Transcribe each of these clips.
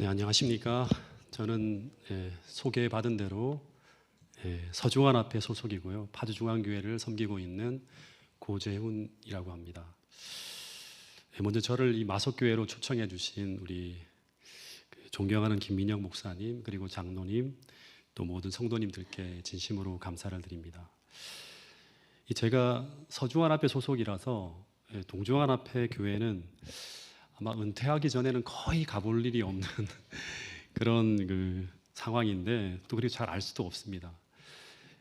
네, 안녕하십니까. 저는 소개받은 대로 서중환합회 소속이고요. 파주중앙교회를 섬기고 있는 고재훈이라고 합니다. 먼저 저를 이 마석교회로 초청해 주신 우리 존경하는 김민영 목사님, 그리고 장로님, 또 모든 성도님들께 진심으로 감사를 드립니다. 제가 서중환합회 소속이라서 동중환합회 교회는 아마 은퇴하기 전에는 거의 가볼 일이 없는 그런 상황인데, 또 그리고 잘 알 수도 없습니다.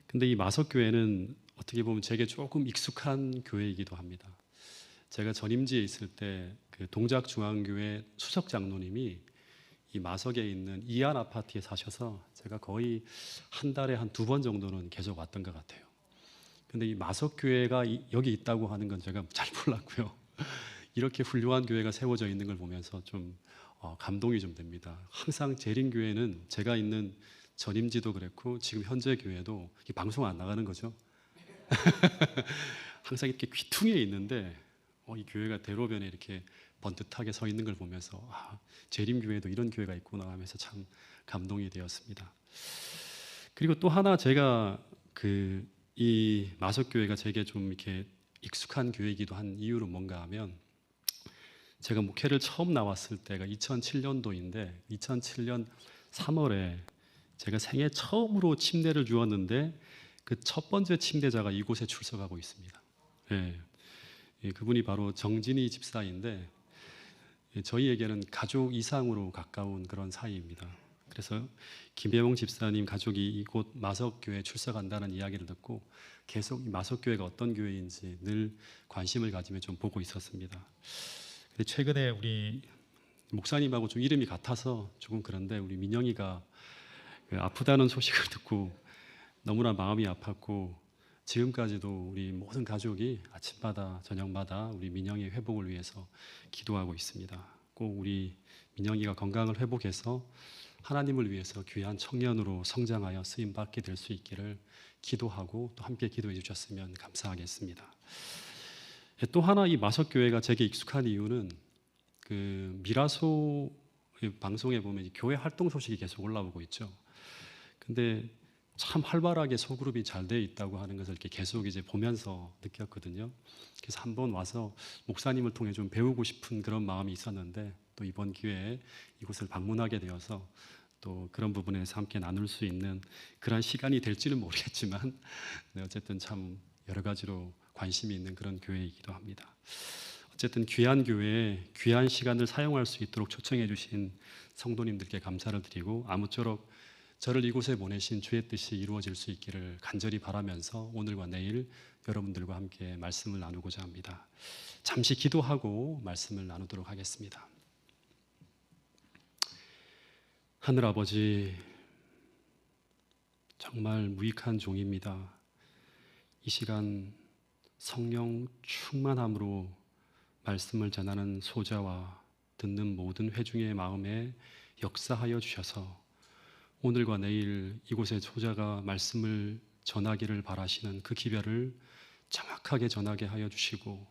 근데 이 마석교회는 어떻게 보면 제게 조금 익숙한 교회이기도 합니다. 제가 전임지에 있을 때 그 동작중앙교회 수석 장로님이 이 마석에 있는 이안 아파트에 사셔서 제가 거의 한 달에 한 2번 정도는 계속 왔던 것 같아요. 근데 이 마석교회가 여기 있다고 하는 건 제가 잘 몰랐고요. 이렇게 훌륭한 교회가 세워져 있는 걸 보면서 좀 감동이 좀 됩니다. 항상 재림교회는 제가 있는 전임지도 그랬고 지금 현재 교회도 방송 안 나가는 거죠. 항상 이렇게 귀퉁이에 있는데 이 교회가 대로변에 이렇게 번듯하게 서 있는 걸 보면서 재림교회도 이런 교회가 있구나 하면서 참 감동이 되었습니다. 그리고 또 하나 제가 이 마석교회가 제게 좀 이렇게 익숙한 교회이기도 한 이유는 뭔가 하면, 제가 목회를 처음 나왔을 때가 2007년도인데 2007년 3월에 제가 생애 처음으로 침례를 주었는데 그 첫 번째 침례자가 이곳에 출석하고 있습니다. 그분이 바로 정진희 집사인데 저희에게는 가족 이상으로 가까운 그런 사이입니다. 그래서 김혜용 집사님 가족이 이곳 마석교회에 출석한다는 이야기를 듣고 계속 이 마석교회가 어떤 교회인지 늘 관심을 가지며 좀 보고 있었습니다. 근데 최근에 우리 목사님하고 좀 이름이 같아서 조금 그런데, 우리 민영이가 아프다는 소식을 듣고 너무나 마음이 아팠고, 지금까지도 우리 모든 가족이 아침마다 저녁마다 우리 민영이의 회복을 위해서 기도하고 있습니다. 꼭 우리 민영이가 건강을 회복해서 하나님을 위해서 귀한 청년으로 성장하여 쓰임받게 될 수 있기를 기도하고 또 함께 기도해 주셨으면 감사하겠습니다. 또 하나 이 마석교회가 제게 익숙한 이유는 미라소 방송에 보면 교회 활동 소식이 계속 올라오고 있죠. 근데 참 활발하게 소그룹이 잘 되어 있다고 하는 것을 이렇게 계속 이제 보면서 느꼈거든요. 그래서 한번 와서 목사님을 통해 좀 배우고 싶은 그런 마음이 있었는데, 또 이번 기회에 이곳을 방문하게 되어서 또 그런 부분에서 함께 나눌 수 있는 그런 시간이 될지는 모르겠지만 어쨌든 참 여러 가지로 관심이 있는 그런 교회이기도 합니다. 어쨌든 귀한 교회에 귀한 시간을 사용할 수 있도록 초청해 주신 성도님들께 감사를 드리고, 아무쪼록 저를 이곳에 보내신 주의 뜻이 이루어질 수 있기를 간절히 바라면서 오늘과 내일 여러분들과 함께 말씀을 나누고자 합니다. 잠시 기도하고 말씀을 나누도록 하겠습니다. 하늘 아버지, 정말 무익한 종입니다. 이 시간 성령 충만함으로 말씀을 전하는 소자와 듣는 모든 회중의 마음에 역사하여 주셔서 오늘과 내일 이곳에 소자가 말씀을 전하기를 바라시는 그 기별을 정확하게 전하게 하여 주시고,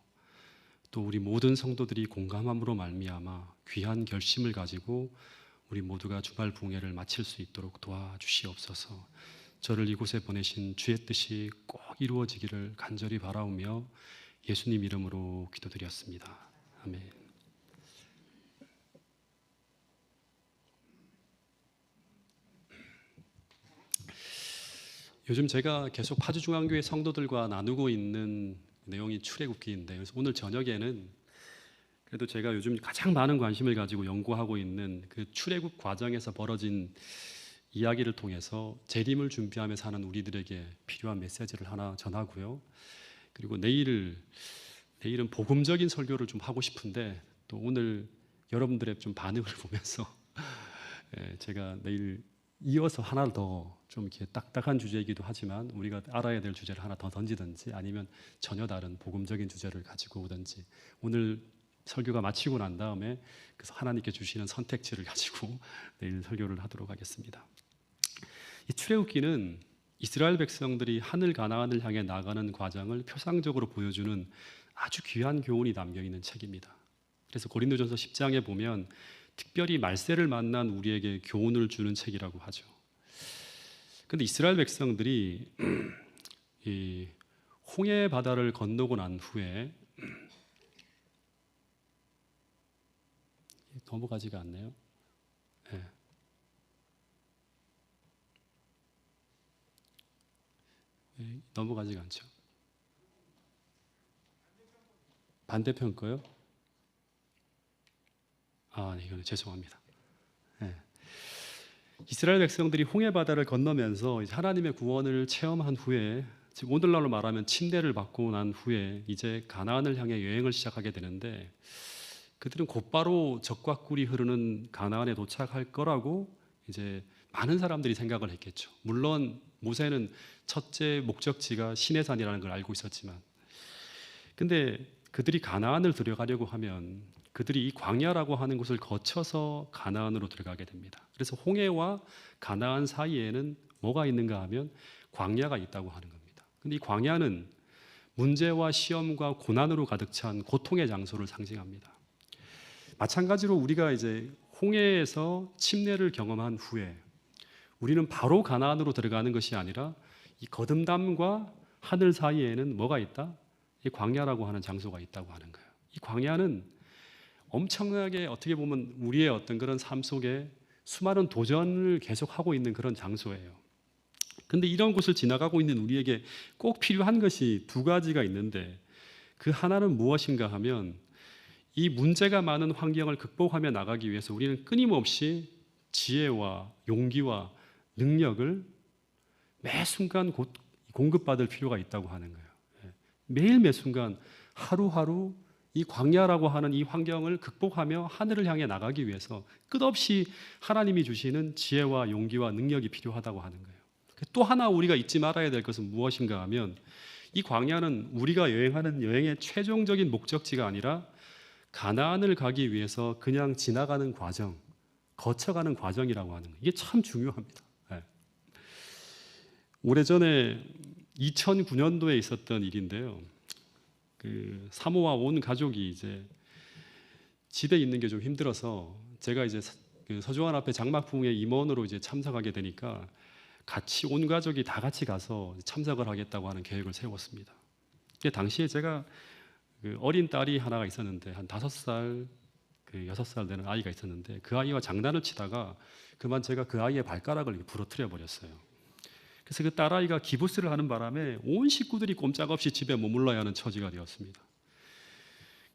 또 우리 모든 성도들이 공감함으로 말미암아 귀한 결심을 가지고 우리 모두가 주말 봉회를 마칠 수 있도록 도와주시옵소서. 저를 이곳에 보내신 주의 뜻이 꼭 이루어지기를 간절히 바라오며 예수님 이름으로 기도드렸습니다. 아멘. 요즘 제가 계속 파주중앙교회 성도들과 나누고 있는 내용이 출애굽기인데, 그래서 오늘 저녁에는 그래도 제가 요즘 가장 많은 관심을 가지고 연구하고 있는 그 출애굽 과정에서 벌어진 이야기를 통해서 재림을 준비하며 사는 우리들에게 필요한 메시지를 하나 전하고요. 그리고 내일은 복음적인 설교를 좀 하고 싶은데, 또 오늘 여러분들의 좀 반응을 보면서 제가 내일 이어서 하나 더 좀 이렇게 딱딱한 주제이기도 하지만 우리가 알아야 될 주제를 하나 더 던지든지, 아니면 전혀 다른 복음적인 주제를 가지고 오든지, 오늘 설교가 마치고 난 다음에 그래서 하나님께 주시는 선택지를 가지고 내일 설교를 하도록 하겠습니다. 이 출애굽기는 이스라엘 백성들이 하늘 가나안을 향해 나가는 과정을 표상적으로 보여주는 아주 귀한 교훈이 담겨 있는 책입니다. 그래서 고린도전서 10장에 보면 특별히 말세를 만난 우리에게 교훈을 주는 책이라고 하죠. 근데 이스라엘 백성들이 이 홍해 바다를 건너고 난 후에 넘어가지가 않네요. 네. 넘어가지가 않죠. 반대편 거요? 네, 이거는 죄송합니다. 네. 이스라엘 백성들이 홍해 바다를 건너면서 이제 하나님의 구원을 체험한 후에, 지금 오늘날로 말하면 침례를 받고 난 후에 이제 가나안을 향해 여행을 시작하게 되는데, 그들은 곧바로 적과 꿀이 흐르는 가나안에 도착할 거라고 이제 많은 사람들이 생각을 했겠죠. 물론 모세는 첫째 목적지가 시내산이라는 걸 알고 있었지만, 근데 그들이 가나안을 들어가려고 하면 그들이 이 광야라고 하는 곳을 거쳐서 가나안으로 들어가게 됩니다. 그래서 홍해와 가나안 사이에는 뭐가 있는가 하면 광야가 있다고 하는 겁니다. 근데 이 광야는 문제와 시험과 고난으로 가득 찬 고통의 장소를 상징합니다. 마찬가지로 우리가 이제 홍해에서 침례를 경험한 후에 우리는 바로 가나안으로 들어가는 것이 아니라 이 거듭남과 하늘 사이에는 뭐가 있다? 이 광야라고 하는 장소가 있다고 하는 거예요. 이 광야는 엄청나게 어떻게 보면 우리의 어떤 그런 삶 속에 수많은 도전을 계속하고 있는 그런 장소예요. 근데 이런 곳을 지나가고 있는 우리에게 꼭 필요한 것이 두 가지가 있는데, 그 하나는 무엇인가 하면 이 문제가 많은 환경을 극복하며 나가기 위해서 우리는 끊임없이 지혜와 용기와 능력을 매 순간 공급받을 필요가 있다고 하는 거예요. 매일 매 순간 하루하루 이 광야라고 하는 이 환경을 극복하며 하늘을 향해 나가기 위해서 끝없이 하나님이 주시는 지혜와 용기와 능력이 필요하다고 하는 거예요. 또 하나 우리가 잊지 말아야 될 것은 무엇인가 하면 이 광야는 우리가 여행하는 여행의 최종적인 목적지가 아니라 가나안을 가기 위해서 그냥 지나가는 과정, 거쳐가는 과정이라고 하는 거예요. 이게 참 중요합니다. 네. 오래전에 2009년도에 있었던 일인데요. 그 사모와 온 가족이 이제 집에 있는 게 좀 힘들어서 제가 이제 그 서주환 앞에 장막 부흥회 임원으로 이제 참석하게 되니까 같이 온 가족이 다 같이 가서 참석을 하겠다고 하는 계획을 세웠습니다. 당시에 제가 그 어린 딸이 하나가 있었는데 한 5살, 6살 되는 아이가 있었는데 그 아이와 장난을 치다가 그만 제가 그 아이의 발가락을 부러뜨려 버렸어요. 그래서 그 딸아이가 기부스를 하는 바람에 온 식구들이 꼼짝없이 집에 머물러야 하는 처지가 되었습니다.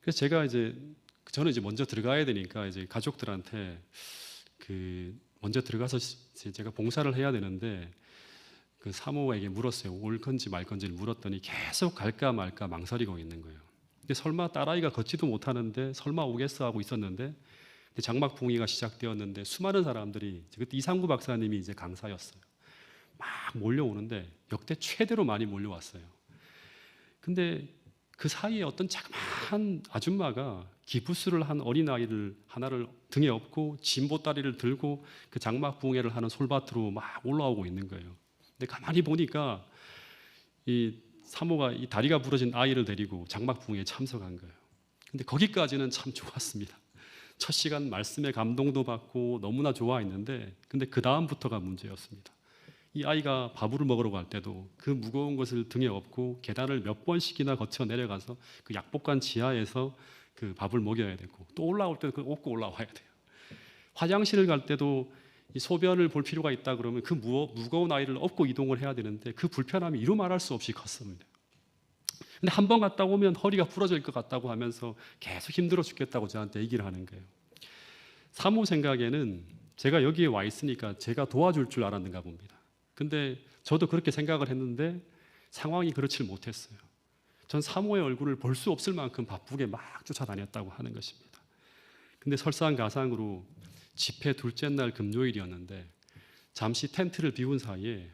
그래서 저는 이제 먼저 들어가야 되니까 이제 가족들한테 먼저 들어가서 제가 봉사를 해야 되는데 그 사모에게 물었어요. 올 건지 말 건지를 물었더니 계속 갈까 말까 망설이고 있는 거예요. 근데 설마 딸아이가 걷지도 못하는데 설마 오겠어 하고 있었는데 장막 부흥회가 시작되었는데 수많은 사람들이, 그때 이상구 박사님이 이제 강사였어요. 막 몰려오는데 역대 최대로 많이 몰려왔어요. 근데 그 사이에 어떤 자그마한 아줌마가 기부스를 한 어린아이를 하나를 등에 업고 진보다리를 들고 그 장막 부흥회를 하는 솔밭으로 막 올라오고 있는 거예요. 근데 가만히 보니까 이 사모가 이 다리가 부러진 아이를 데리고 장막 부흥회에 참석한 거예요. 근데 거기까지는 참 좋았습니다. 첫 시간 말씀에 감동도 받고 너무나 좋아했는데, 근데 그 다음부터가 문제였습니다. 이 아이가 밥을 먹으러 갈 때도 그 무거운 것을 등에 업고 계단을 몇 번씩이나 거쳐 내려가서 그 약복관 지하에서 그 밥을 먹여야 되고, 또 올라올 때도 그걸 업고 올라와야 돼요. 화장실을 갈 때도 이 소변을 볼 필요가 있다 그러면 그 무거운 아이를 업고 이동을 해야 되는데 그 불편함이 이루 말할 수 없이 컸습니다. 근데 한 번 갔다 오면 허리가 부러질 것 같다고 하면서 계속 힘들어 죽겠다고 저한테 얘기를 하는 거예요. 사모 생각에는 제가 여기에 와 있으니까 제가 도와줄 줄 알았는가 봅니다. 근데 저도 그렇게 생각을 했는데 상황이 그렇지 못했어요. 전 사모의 얼굴을 볼 수 없을 만큼 바쁘게 막 쫓아다녔다고 하는 것입니다. 근데 설상가상으로 집회 둘째 날 금요일이었는데 잠시 텐트를 비운 사이에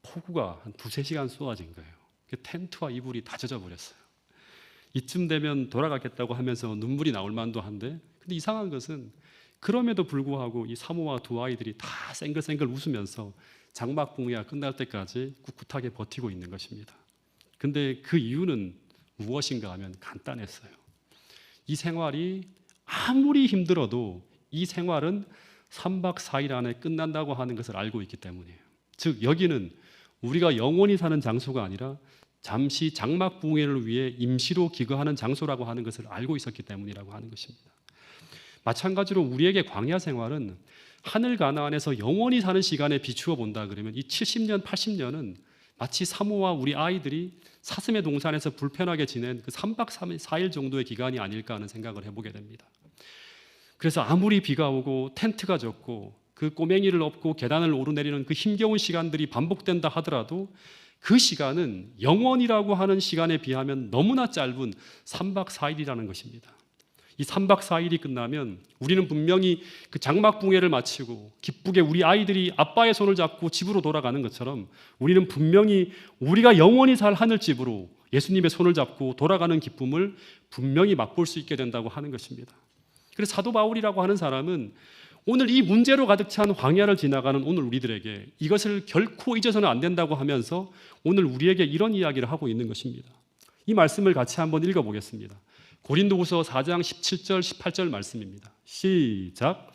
폭우가 한 2-3시간 쏟아진 거예요. 텐트와 이불이 다 젖어버렸어요. 이쯤 되면 돌아가겠다고 하면서 눈물이 나올 만도 한데, 근데 이상한 것은 그럼에도 불구하고 이 사모와 두 아이들이 다 쌩글쌩글 웃으면서 장막 부흥회가 끝날 때까지 꿋꿋하게 버티고 있는 것입니다. 근데 그 이유는 무엇인가 하면 간단했어요. 이 생활이 아무리 힘들어도 이 생활은 3박 4일 안에 끝난다고 하는 것을 알고 있기 때문이에요. 즉 여기는 우리가 영원히 사는 장소가 아니라 잠시 장막 붕괴를 위해 임시로 기거하는 장소라고 하는 것을 알고 있었기 때문이라고 하는 것입니다. 마찬가지로 우리에게 광야 생활은 하늘 가나안에서 영원히 사는 시간에 비추어 본다 그러면 이 70년, 80년은 마치 사모와 우리 아이들이 사슴의 동산에서 불편하게 지낸 그 3박 4일 정도의 기간이 아닐까 하는 생각을 해보게 됩니다. 그래서 아무리 비가 오고 텐트가 젖고 그 꼬맹이를 업고 계단을 오르내리는 그 힘겨운 시간들이 반복된다 하더라도 그 시간은 영원이라고 하는 시간에 비하면 너무나 짧은 3박 4일이라는 것입니다. 이 3박 4일이 끝나면 우리는 분명히 그 장막 붕괴를 마치고 기쁘게 우리 아이들이 아빠의 손을 잡고 집으로 돌아가는 것처럼 우리는 분명히 우리가 영원히 살 하늘집으로 예수님의 손을 잡고 돌아가는 기쁨을 분명히 맛볼 수 있게 된다고 하는 것입니다. 그래서 사도 바울이라고 하는 사람은 오늘 이 문제로 가득 찬 광야를 지나가는 오늘 우리들에게 이것을 결코 잊어서는 안 된다고 하면서 오늘 우리에게 이런 이야기를 하고 있는 것입니다. 이 말씀을 같이 한번 읽어보겠습니다. 고린도후서 4장 17절 18절 말씀입니다. 시작.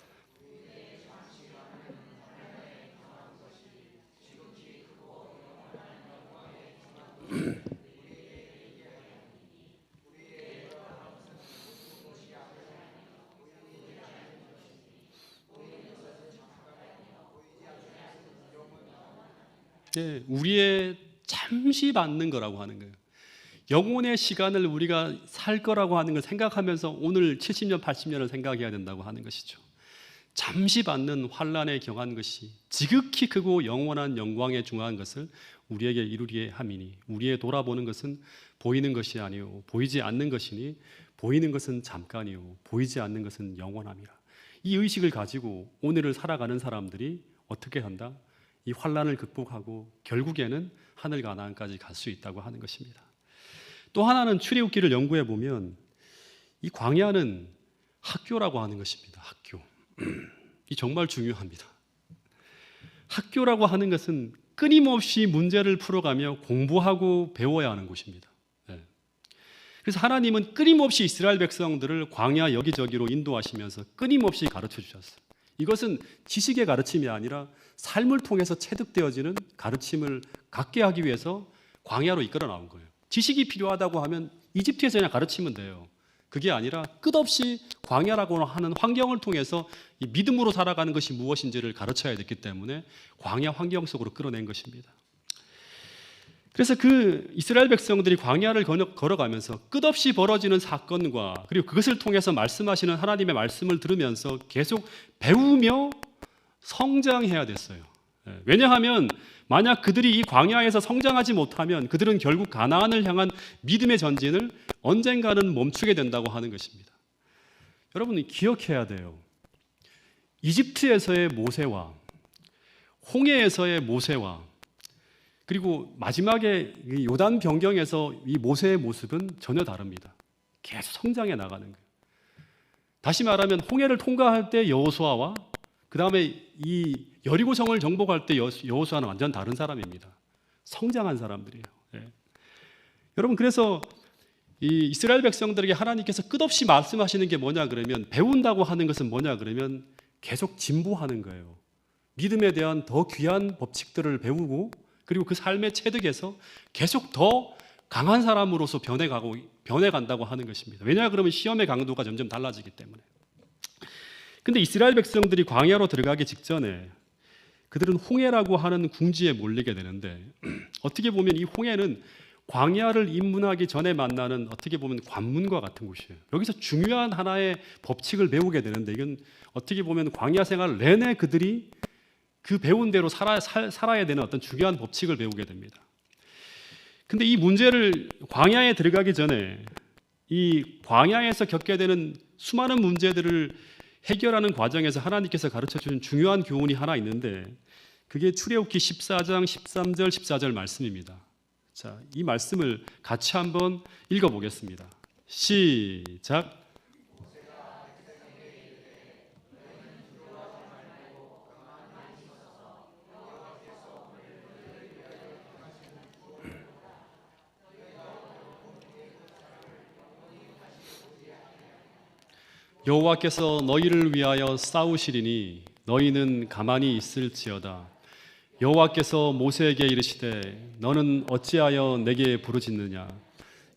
네, 우리의 잠시 받는 거라고 하는 거예요. 영혼의 시간을 우리가 살 거라고 하는 걸 생각하면서 오늘 70년, 80년을 생각해야 된다고 하는 것이죠. 잠시 받는 환난에 경한 것이 지극히 크고 영원한 영광에 중한 것을 우리에게 이루리에 함이니 우리의 돌아보는 것은 보이는 것이 아니요 보이지 않는 것이니 보이는 것은 잠깐이요 보이지 않는 것은 영원함이라. 이 의식을 가지고 오늘을 살아가는 사람들이 어떻게 한다? 이 환난을 극복하고 결국에는 하늘 가나안까지 갈 수 있다고 하는 것입니다. 또 하나는 출애굽기를 연구해 보면 이 광야는 학교라고 하는 것입니다. 학교. 이 정말 중요합니다. 학교라고 하는 것은 끊임없이 문제를 풀어가며 공부하고 배워야 하는 곳입니다. 그래서 하나님은 끊임없이 이스라엘 백성들을 광야 여기저기로 인도하시면서 끊임없이 가르쳐 주셨어요. 이것은 지식의 가르침이 아니라 삶을 통해서 체득되어지는 가르침을 갖게 하기 위해서 광야로 이끌어 나온 거예요. 지식이 필요하다고 하면 이집트에서 그냥 가르치면 돼요. 그게 아니라 끝없이 광야라고 하는 환경을 통해서 이 믿음으로 살아가는 것이 무엇인지를 가르쳐야 됐기 때문에 광야 환경 속으로 끌어낸 것입니다. 그래서 그 이스라엘 백성들이 광야를 걸어가면서 끝없이 벌어지는 사건과 그리고 그것을 통해서 말씀하시는 하나님의 말씀을 들으면서 계속 배우며 성장해야 됐어요. 왜냐하면 만약 그들이 이 광야에서 성장하지 못하면 그들은 결국 가나안을 향한 믿음의 전진을 언젠가는 멈추게 된다고 하는 것입니다. 여러분 기억해야 돼요. 이집트에서의 모세와 홍해에서의 모세와 그리고 마지막에 요단 변경에서 이 모세의 모습은 전혀 다릅니다. 계속 성장해 나가는 거예요. 다시 말하면 홍해를 통과할 때 여호수아와 그 다음에 이 여리고성을 정복할 때 여호수아는 완전 다른 사람입니다. 성장한 사람들이에요. 여러분 그래서 이 이스라엘 백성들에게 하나님께서 끝없이 말씀하시는 게 뭐냐 그러면 배운다고 하는 것은 뭐냐 그러면 계속 진보하는 거예요. 믿음에 대한 더 귀한 법칙들을 배우고 그리고 그 삶의 체득에서 계속 더 강한 사람으로서 변해간다고 하는 것입니다. 왜냐 그러면 시험의 강도가 점점 달라지기 때문에. 근데 이스라엘 백성들이 광야로 들어가기 직전에 그들은 홍해라고 하는 궁지에 몰리게 되는데 어떻게 보면 이 홍해는 광야를 입문하기 전에 만나는 어떻게 보면 관문과 같은 곳이에요. 여기서 중요한 하나의 법칙을 배우게 되는데 이건 어떻게 보면 광야 생활 내내 그들이 그 배운 대로 살아야 되는 어떤 중요한 법칙을 배우게 됩니다. 근데 이 문제를 광야에 들어가기 전에 이 광야에서 겪게 되는 수많은 문제들을 해결하는 과정에서 하나님께서 가르쳐주는 중요한 교훈이 하나 있는데 그게 출애굽기 14장 13절 14절 말씀입니다. 자, 이 말씀을 같이 한번 읽어보겠습니다. 시작. 여호와께서 너희를 위하여 싸우시리니 너희는 가만히 있을지어다. 여호와께서 모세에게 이르시되 너는 어찌하여 내게 부르짖느냐.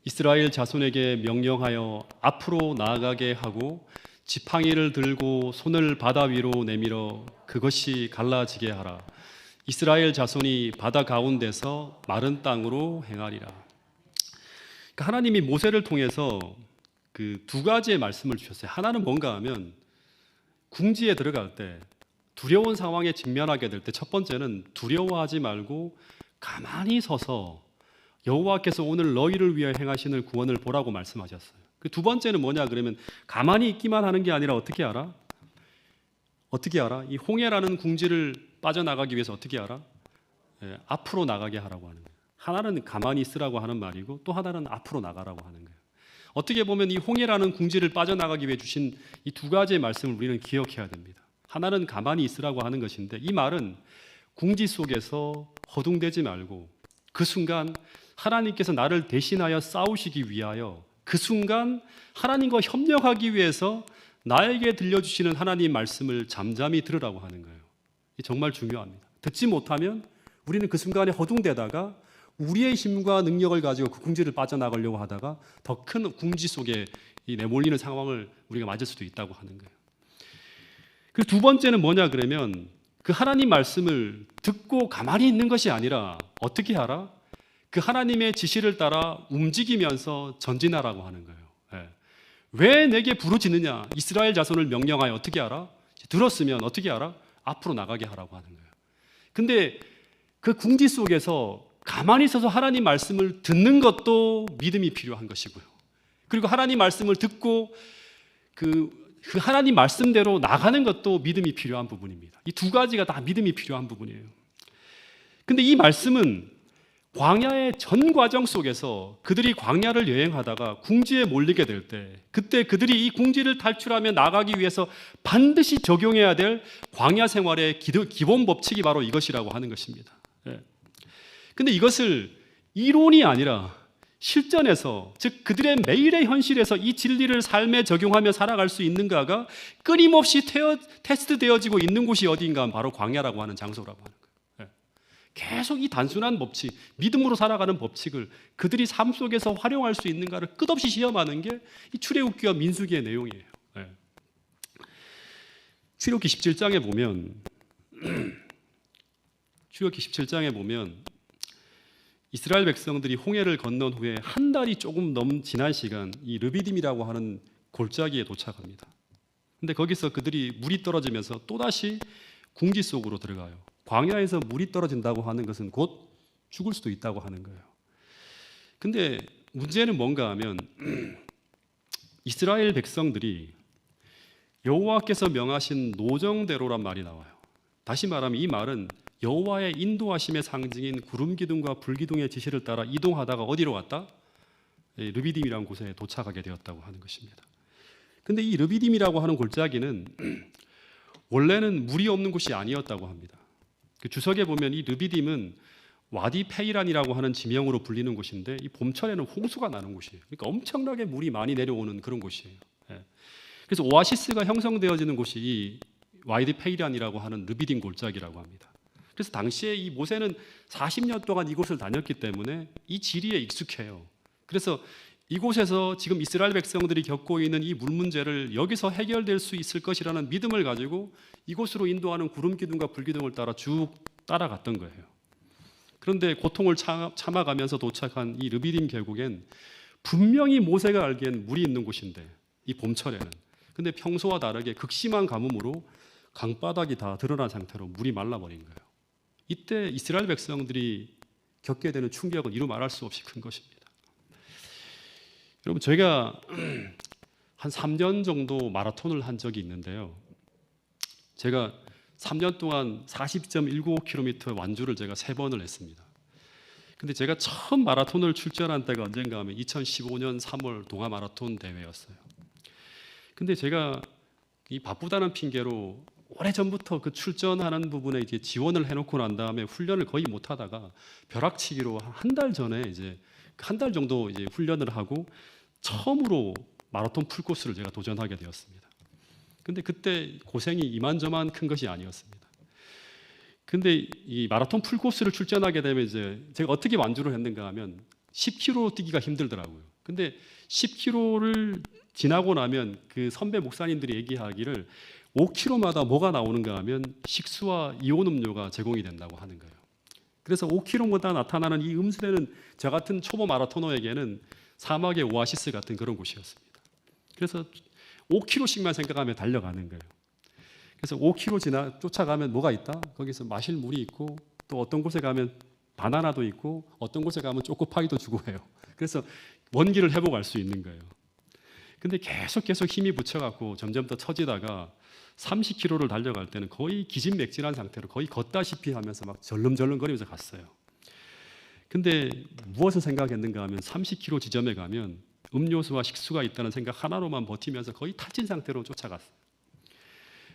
이스라엘 자손에게 명령하여 앞으로 나아가게 하고 지팡이를 들고 손을 바다 위로 내밀어 그것이 갈라지게 하라. 이스라엘 자손이 바다 가운데서 마른 땅으로 행하리라. 그러니까 하나님이 모세를 통해서 그 두 가지의 말씀을 주셨어요. 하나는 뭔가 하면 궁지에 들어갈 때 두려운 상황에 직면하게 될 때 첫 번째는 두려워하지 말고 가만히 서서 여호와께서 오늘 너희를 위하여 행하시는 구원을 보라고 말씀하셨어요. 그 두 번째는 뭐냐 그러면 가만히 있기만 하는 게 아니라 어떻게 알아? 어떻게 알아? 이 홍해라는 궁지를 빠져나가기 위해서 어떻게 알아? 앞으로 나가게 하라고 하는 거예요. 하나는 가만히 있으라고 하는 말이고 또 하나는 앞으로 나가라고 하는 거예요. 어떻게 보면 이 홍해라는 궁지를 빠져나가기 위해 주신 이 두 가지의 말씀을 우리는 기억해야 됩니다. 하나는 가만히 있으라고 하는 것인데 이 말은 궁지 속에서 허둥대지 말고 그 순간 하나님께서 나를 대신하여 싸우시기 위하여 그 순간 하나님과 협력하기 위해서 나에게 들려주시는 하나님 말씀을 잠잠히 들으라고 하는 거예요. 이 정말 중요합니다. 듣지 못하면 우리는 그 순간에 허둥대다가 우리의 힘과 능력을 가지고 그 궁지를 빠져나가려고 하다가 더 큰 궁지 속에 내몰리는 상황을 우리가 맞을 수도 있다고 하는 거예요. 그 두 번째는 뭐냐 그러면 그 하나님 말씀을 듣고 가만히 있는 것이 아니라 어떻게 하라? 그 하나님의 지시를 따라 움직이면서 전진하라고 하는 거예요. 왜 내게 부르짖느냐? 이스라엘 자손을 명령하여 어떻게 하라? 들었으면 어떻게 하라? 앞으로 나가게 하라고 하는 거예요. 근데 그 궁지 속에서 가만히 있어서 하나님 말씀을 듣는 것도 믿음이 필요한 것이고요. 그리고 하나님 말씀을 듣고 그 하나님 말씀대로 나가는 것도 믿음이 필요한 부분입니다. 이 두 가지가 다 믿음이 필요한 부분이에요. 근데 이 말씀은 광야의 전 과정 속에서 그들이 광야를 여행하다가 궁지에 몰리게 될 때 그때 그들이 이 궁지를 탈출하며 나가기 위해서 반드시 적용해야 될 광야 생활의 기본 법칙이 바로 이것이라고 하는 것입니다. 근데 이것을 이론이 아니라 실전에서 즉 그들의 매일의 현실에서 이 진리를 삶에 적용하며 살아갈 수 있는가가 끊임없이 테스트되어지고 있는 곳이 어디인가 하면 바로 광야라고 하는 장소라고 하는 거예요. 계속 이 단순한 법칙, 믿음으로 살아가는 법칙을 그들이 삶 속에서 활용할 수 있는가를 끝없이 시험하는 게 이 출애굽기와 민수기의 내용이에요. 출애굽기 17장에 보면 이스라엘 백성들이 홍해를 건넌 후에 한 달이 조금 지난 시간 이 르비딤이라고 하는 골짜기에 도착합니다. 근데 거기서 그들이 물이 떨어지면서 또다시 궁지 속으로 들어가요. 광야에서 물이 떨어진다고 하는 것은 곧 죽을 수도 있다고 하는 거예요. 근데 문제는 뭔가 하면 이스라엘 백성들이 여호와께서 명하신 노정대로란 말이 나와요. 다시 말하면 이 말은 여호와의 인도하심의 상징인 구름 기둥과 불 기둥의 지시를 따라 이동하다가 어디로 왔다? 르비딤이라는 곳에 도착하게 되었다고 하는 것입니다. 근데 이 르비딤이라고 하는 골짜기는 원래는 물이 없는 곳이 아니었다고 합니다. 그 주석에 보면 이 르비딤은 와디 페이란이라고 하는 지명으로 불리는 곳인데 이 봄철에는 홍수가 나는 곳이에요. 그러니까 엄청나게 물이 많이 내려오는 그런 곳이에요. 그래서 오아시스가 형성되어지는 곳이 이 와디 페이란이라고 하는 르비딤 골짜기라고 합니다. 그래서 당시에 이 모세는 40년 동안 이곳을 다녔기 때문에 이 지리에 익숙해요. 그래서 이곳에서 지금 이스라엘 백성들이 겪고 있는 이 물 문제를 여기서 해결될 수 있을 것이라는 믿음을 가지고 이곳으로 인도하는 구름 기둥과 불 기둥을 따라 쭉 따라갔던 거예요. 그런데 고통을 참아가면서 도착한 이 르비딤 계곡엔 분명히 모세가 알기엔 물이 있는 곳인데 이 봄철에는 근데 평소와 다르게 극심한 가뭄으로 강바닥이 다 드러난 상태로 물이 말라버린 거예요. 이때 이스라엘 백성들이 겪게 되는 충격은 이루 말할 수 없이 큰 것입니다. 여러분 제가 한 3년 정도 마라톤을 한 적이 있는데요. 제가 3년 동안 40.19km 완주를 제가 3번을 했습니다. 근데 제가 처음 마라톤을 출전한 때가 언젠가 하면 2015년 3월 동아 마라톤 대회였어요. 근데 제가 이 바쁘다는 핑계로 오래전부터 그 출전하는 부분에 이제 지원을 해놓고 난 다음에 훈련을 거의 못 하다가 벼락치기로 한 달 전에 이제 한 달 정도 이제 훈련을 하고 처음으로 마라톤 풀코스를 제가 도전하게 되었습니다. 근데 그때 고생이 이만저만 큰 것이 아니었습니다. 근데 이 마라톤 풀코스를 출전하게 되면 이제 제가 어떻게 완주를 했는가 하면 10km 뛰기가 힘들더라고요. 근데 10km를 지나고 나면 그 선배 목사님들이 얘기하기를 5km마다 뭐가 나오는가 하면 식수와 이온 음료가 제공이 된다고 하는 거예요. 그래서 5km마다 나타나는 이 음수대는 저 같은 초보 마라토너에게는 사막의 오아시스 같은 그런 곳이었습니다. 그래서 5km씩만 생각하며 달려가는 거예요. 그래서 5km 쫓아가면 뭐가 있다? 거기서 마실 물이 있고 또 어떤 곳에 가면 바나나도 있고 어떤 곳에 가면 초코파이도 주고 해요. 그래서 먼 길을 회복할 수 있는 거예요. 근데 계속 힘이 붙여갖고 점점 더 처지다가 30km를 달려갈 때는 거의 기진맥진한 상태로 거의 걷다시피 하면서 막 절름절름거리면서 갔어요. 근데 무엇을 생각했는가 하면 30km 지점에 가면 음료수와 식수가 있다는 생각 하나로만 버티면서 거의 탈진 상태로 쫓아갔어요.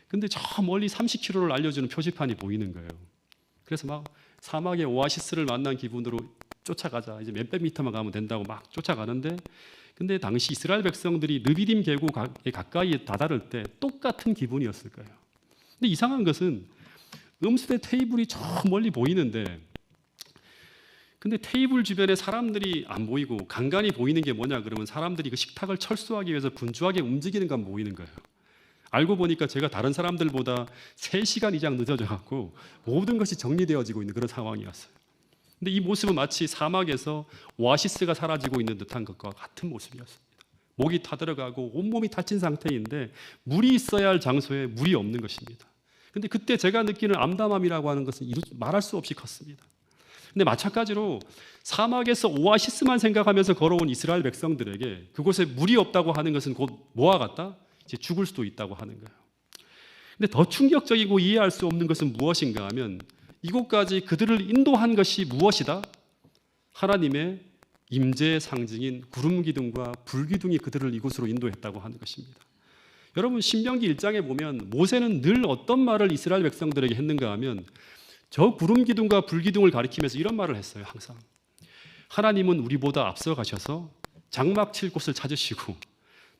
근데 저 멀리 30km를 알려주는 표지판이 보이는 거예요. 그래서 막 사막의 오아시스를 만난 기분으로 쫓아가자. 이제 몇백 미터만 가면 된다고 막 쫓아가는데 근데 당시 이스라엘 백성들이 르비딤 계곡에 가까이 다다를 때 똑같은 기분이었을 거예요. 근데 이상한 것은 음수대 테이블이 저 멀리 보이는데 근데 테이블 주변에 사람들이 안 보이고 간간히 보이는 게 뭐냐 그러면 사람들이 그 식탁을 철수하기 위해서 분주하게 움직이는 건 보이는 거예요. 알고 보니까 제가 다른 사람들보다 3시간 이상 늦어져 갖고 모든 것이 정리되어지고 있는 그런 상황이었어요. 근데 이 모습은 마치 사막에서 오아시스가 사라지고 있는 듯한 것과 같은 모습이었습니다. 목이 타들어가고 온몸이 다친 상태인데 물이 있어야 할 장소에 물이 없는 것입니다. 근데 그때 제가 느끼는 암담함이라고 하는 것은 말할 수 없이 컸습니다. 근데 마찬가지로 사막에서 오아시스만 생각하면서 걸어온 이스라엘 백성들에게 그곳에 물이 없다고 하는 것은 곧 뭐와 같다? 이제 죽을 수도 있다고 하는 거예요. 근데 더 충격적이고 이해할 수 없는 것은 무엇인가 하면 이곳까지 그들을 인도한 것이 무엇이다? 하나님의 임재의 상징인 구름 기둥과 불 기둥이 그들을 이곳으로 인도했다고 하는 것입니다. 여러분 신명기 1장에 보면 모세는 늘 어떤 말을 이스라엘 백성들에게 했는가 하면 저 구름 기둥과 불 기둥을 가리키면서 이런 말을 했어요. 항상 하나님은 우리보다 앞서 가셔서 장막 칠 곳을 찾으시고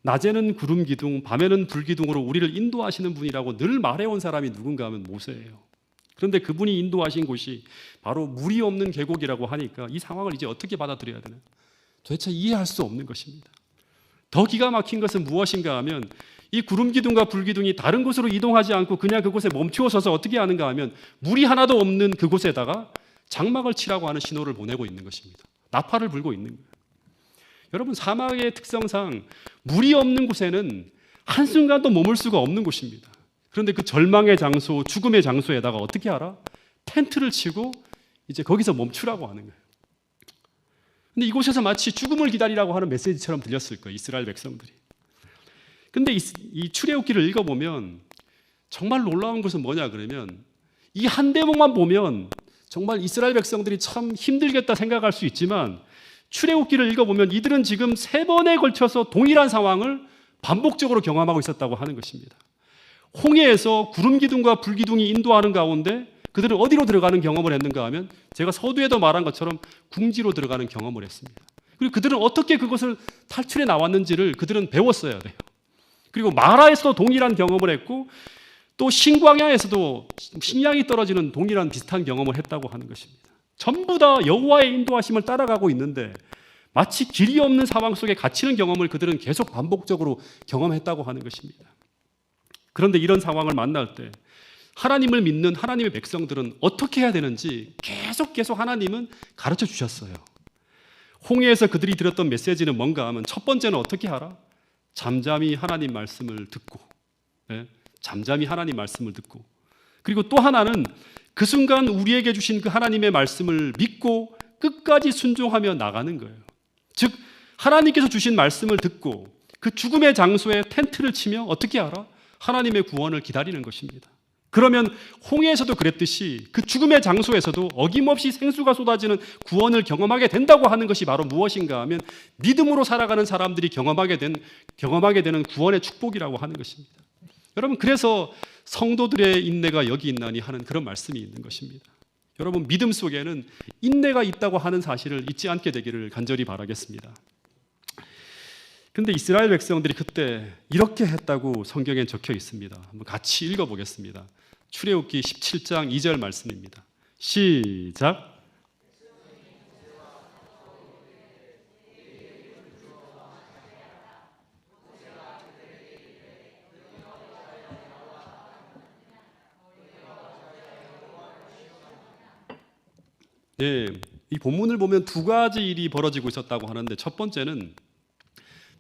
낮에는 구름 기둥, 밤에는 불 기둥으로 우리를 인도하시는 분이라고 늘 말해온 사람이 누군가 하면 모세예요. 그런데 그분이 인도하신 곳이 바로 물이 없는 계곡이라고 하니까 이 상황을 이제 어떻게 받아들여야 되나? 도대체 이해할 수 없는 것입니다. 더 기가 막힌 것은 무엇인가 하면 이 구름 기둥과 불 기둥이 다른 곳으로 이동하지 않고 그냥 그곳에 멈추어 서서 어떻게 하는가 하면 물이 하나도 없는 그곳에다가 장막을 치라고 하는 신호를 보내고 있는 것입니다. 나팔을 불고 있는 거예요. 여러분 사막의 특성상 물이 없는 곳에는 한순간도 머물 수가 없는 곳입니다. 그런데 그 절망의 장소, 죽음의 장소에다가 어떻게 알아? 텐트를 치고 이제 거기서 멈추라고 하는 거예요. 근데 이곳에서 마치 죽음을 기다리라고 하는 메시지처럼 들렸을 거예요. 이스라엘 백성들이. 근데 이 출애굽기를 읽어보면 정말 놀라운 것은 뭐냐 그러면 이 한 대목만 보면 정말 이스라엘 백성들이 참 힘들겠다 생각할 수 있지만 출애굽기를 읽어보면 이들은 지금 3번에 걸쳐서 동일한 상황을 반복적으로 경험하고 있었다고 하는 것입니다. 홍해에서 구름 기둥과 불 기둥이 인도하는 가운데 그들은 어디로 들어가는 경험을 했는가 하면 제가 서두에도 말한 것처럼 궁지로 들어가는 경험을 했습니다. 그리고 그들은 어떻게 그것을 탈출해 나왔는지를 그들은 배웠어야 돼요. 그리고 마라에서도 동일한 경험을 했고 또 신광야에서도 식량이 떨어지는 동일한 비슷한 경험을 했다고 하는 것입니다. 전부 다 여호와의 인도하심을 따라가고 있는데 마치 길이 없는 상황 속에 갇히는 경험을 그들은 계속 반복적으로 경험했다고 하는 것입니다. 그런데 이런 상황을 만날 때 하나님을 믿는 하나님의 백성들은 어떻게 해야 되는지 계속 하나님은 가르쳐 주셨어요. 홍해에서 그들이 들었던 메시지는 뭔가 하면 첫 번째는 어떻게 하라? 잠잠히 하나님 말씀을 듣고, 잠잠히 하나님 말씀을 듣고, 그리고 또 하나는 그 순간 우리에게 주신 그 하나님의 말씀을 믿고 끝까지 순종하며 나가는 거예요. 즉 하나님께서 주신 말씀을 듣고 그 죽음의 장소에 텐트를 치며 어떻게 하라? 하나님의 구원을 기다리는 것입니다. 그러면 홍해에서도 그랬듯이 그 죽음의 장소에서도 어김없이 생수가 쏟아지는 구원을 경험하게 된다고 하는 것이 바로 무엇인가 하면 믿음으로 살아가는 사람들이 경험하게 되는 구원의 축복이라고 하는 것입니다. 여러분 그래서 성도들의 인내가 여기 있나니 하는 그런 말씀이 있는 것입니다. 여러분 믿음 속에는 인내가 있다고 하는 사실을 잊지 않게 되기를 간절히 바라겠습니다. 근데 이스라엘 백성들이 그때 이렇게 했다고 성경에 적혀 있습니다. 한번 같이 읽어보겠습니다. 출애굽기 17장 2절 말씀입니다. 시작. 네, 이 본문을 보면 두 가지 일이 벌어지고 있었다고 하는데, 첫 번째는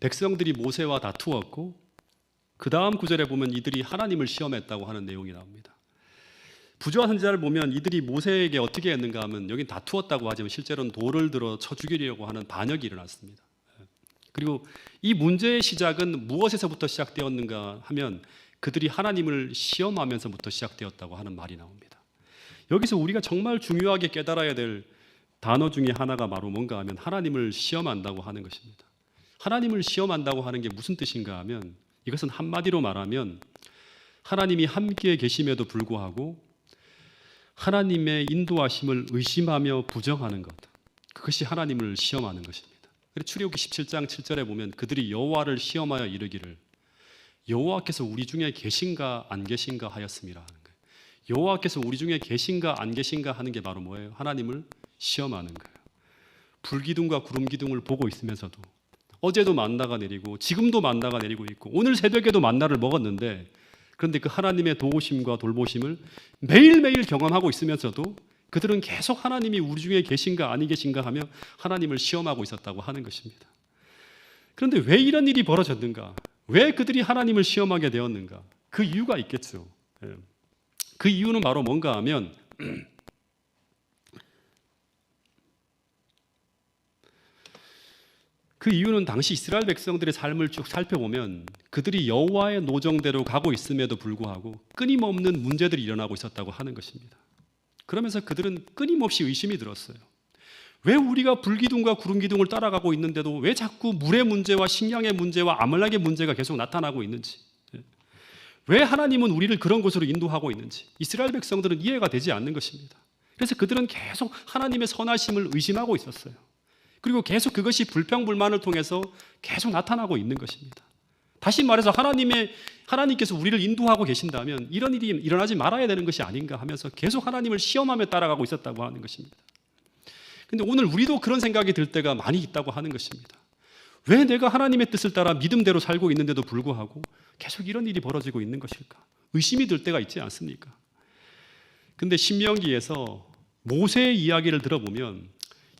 백성들이 모세와 다투었고, 그 다음 구절에 보면 이들이 하나님을 시험했다고 하는 내용이 나옵니다. 부조와 선지자를 보면 이들이 모세에게 어떻게 했는가 하면, 여긴 다투었다고 하지만 실제로는 돌을 들어 쳐 죽이려고 하는 반역이 일어났습니다. 그리고 이 문제의 시작은 무엇에서부터 시작되었는가 하면 그들이 하나님을 시험하면서부터 시작되었다고 하는 말이 나옵니다. 여기서 우리가 정말 중요하게 깨달아야 될 단어 중에 하나가 바로 뭔가 하면 하나님을 시험한다고 하는 것입니다. 하나님을 시험한다고 하는 게 무슨 뜻인가 하면, 이것은 한마디로 말하면 하나님이 함께 계심에도 불구하고 하나님의 인도하심을 의심하며 부정하는 것, 그것이 하나님을 시험하는 것입니다. 그래서 출애굽기 17장 7절에 보면 그들이 여호와를 시험하여 이르기를 여호와께서 우리 중에 계신가 안 계신가 하였음이라 하는 거예요. 여호와께서 우리 중에 계신가 안 계신가 하는 게 바로 뭐예요? 하나님을 시험하는 거예요. 불기둥과 구름기둥을 보고 있으면서도 어제도 만나가 내리고 지금도 만나가 내리고 있고 오늘 새벽에도 만나를 먹었는데, 그런데 그 하나님의 도우심과 돌보심을 매일매일 경험하고 있으면서도 그들은 계속 하나님이 우리 중에 계신가 아니 계신가 하며 하나님을 시험하고 있었다고 하는 것입니다. 그런데 왜 이런 일이 벌어졌는가? 왜 그들이 하나님을 시험하게 되었는가? 그 이유가 있겠죠. 그 이유는 바로 뭔가 하면 그 이유는 당시 이스라엘 백성들의 삶을 쭉 살펴보면 그들이 여호와의 노정대로 가고 있음에도 불구하고 끊임없는 문제들이 일어나고 있었다고 하는 것입니다. 그러면서 그들은 끊임없이 의심이 들었어요. 왜 우리가 불기둥과 구름기둥을 따라가고 있는데도 왜 자꾸 물의 문제와 식량의 문제와 아말렉의 문제가 계속 나타나고 있는지, 왜 하나님은 우리를 그런 곳으로 인도하고 있는지 이스라엘 백성들은 이해가 되지 않는 것입니다. 그래서 그들은 계속 하나님의 선하심을 의심하고 있었어요. 그리고 계속 그것이 불평불만을 통해서 계속 나타나고 있는 것입니다. 다시 말해서 하나님께서 우리를 인도하고 계신다면 이런 일이 일어나지 말아야 되는 것이 아닌가 하면서 계속 하나님을 시험하며 따라가고 있었다고 하는 것입니다. 그런데 오늘 우리도 그런 생각이 들 때가 많이 있다고 하는 것입니다. 왜 내가 하나님의 뜻을 따라 믿음대로 살고 있는데도 불구하고 계속 이런 일이 벌어지고 있는 것일까? 의심이 들 때가 있지 않습니까? 그런데 신명기에서 모세의 이야기를 들어보면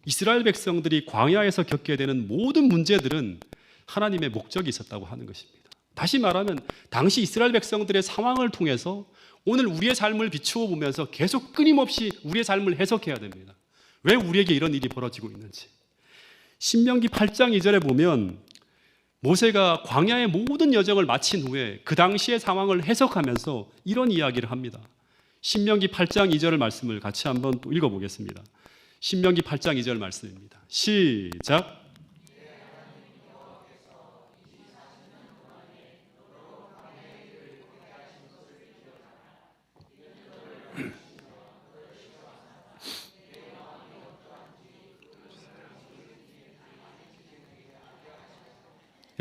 이스라엘 백성들이 광야에서 겪게 되는 모든 문제들은 하나님의 목적이 있었다고 하는 것입니다. 다시 말하면 당시 이스라엘 백성들의 상황을 통해서 오늘 우리의 삶을 비추어 보면서 계속 끊임없이 우리의 삶을 해석해야 됩니다. 왜 우리에게 이런 일이 벌어지고 있는지. 신명기 8장 2절에 보면 모세가 광야의 모든 여정을 마친 후에 그 당시의 상황을 해석하면서 이런 이야기를 합니다. 신명기 8장 2절 말씀을 같이 한번 또 읽어보겠습니다. 신명기 8장 2절 말씀입니다. 시작.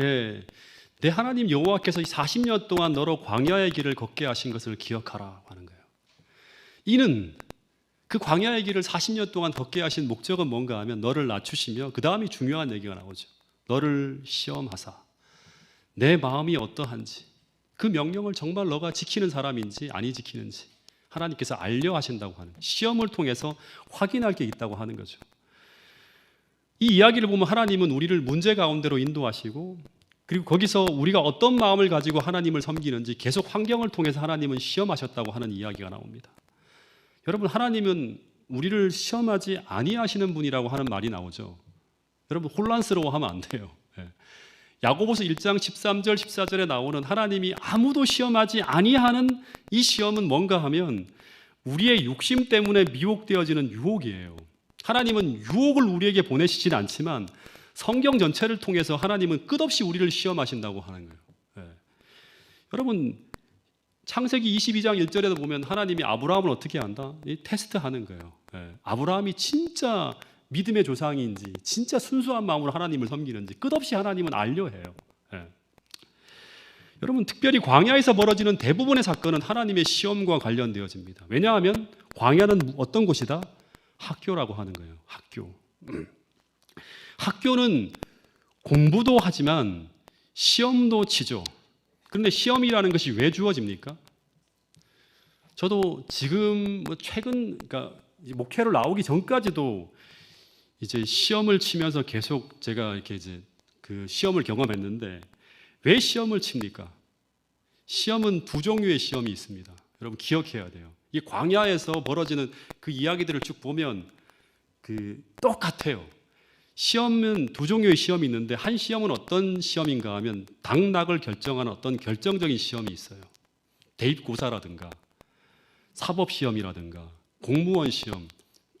예, 내 하나님 여호와께서 40년 동안 너로 광야의 길을 걷게 하신 것을 기억하라 하는 거예요. 이는 그 광야의 길을 40년 동안 걷게 하신 목적은 뭔가 하면 너를 낮추시며, 그 다음이 중요한 얘기가 나오죠. 너를 시험하사 내 마음이 어떠한지, 그 명령을 정말 너가 지키는 사람인지 아니 지키는지 하나님께서 알려 하신다고 하는, 시험을 통해서 확인할 게 있다고 하는 거죠. 이 이야기를 보면 하나님은 우리를 문제 가운데로 인도하시고, 그리고 거기서 우리가 어떤 마음을 가지고 하나님을 섬기는지 계속 환경을 통해서 하나님은 시험하셨다고 하는 이야기가 나옵니다. 여러분, 하나님은 우리를 시험하지 아니하시는 분이라고 하는 말이 나오죠. 여러분, 혼란스러워하면 안 돼요. 야고보서 1장 13절 14절에 나오는 하나님이 아무도 시험하지 아니하는 이 시험은 뭔가 하면 우리의 욕심 때문에 미혹되어지는 유혹이에요. 하나님은 유혹을 우리에게 보내시진 않지만 성경 전체를 통해서 하나님은 끝없이 우리를 시험하신다고 하는 거예요. 여러분, 창세기 22장 1절에도 보면 하나님이 아브라함을 어떻게 한다? 테스트하는 거예요. 아브라함이 진짜 믿음의 조상인지 진짜 순수한 마음으로 하나님을 섬기는지 끝없이 하나님은 알려해요. 예. 여러분, 특별히 광야에서 벌어지는 대부분의 사건은 하나님의 시험과 관련되어집니다. 왜냐하면 광야는 어떤 곳이다? 학교라고 하는 거예요. 학교. 학교는 공부도 하지만 시험도 치죠. 그런데 시험이라는 것이 왜 주어집니까? 저도 지금 최근, 그러니까 목회를 나오기 전까지도 이제 시험을 치면서 계속 제가 이렇게 이제 그 시험을 경험했는데, 왜 시험을 칩니까? 시험은 두 종류의 시험이 있습니다. 여러분 기억해야 돼요. 이 광야에서 벌어지는 그 이야기들을 쭉 보면 똑같아요. 시험은 두 종류의 시험이 있는데, 한 시험은 어떤 시험인가 하면 당락을 결정하는 어떤 결정적인 시험이 있어요. 대입고사라든가 사법시험이라든가 공무원 시험,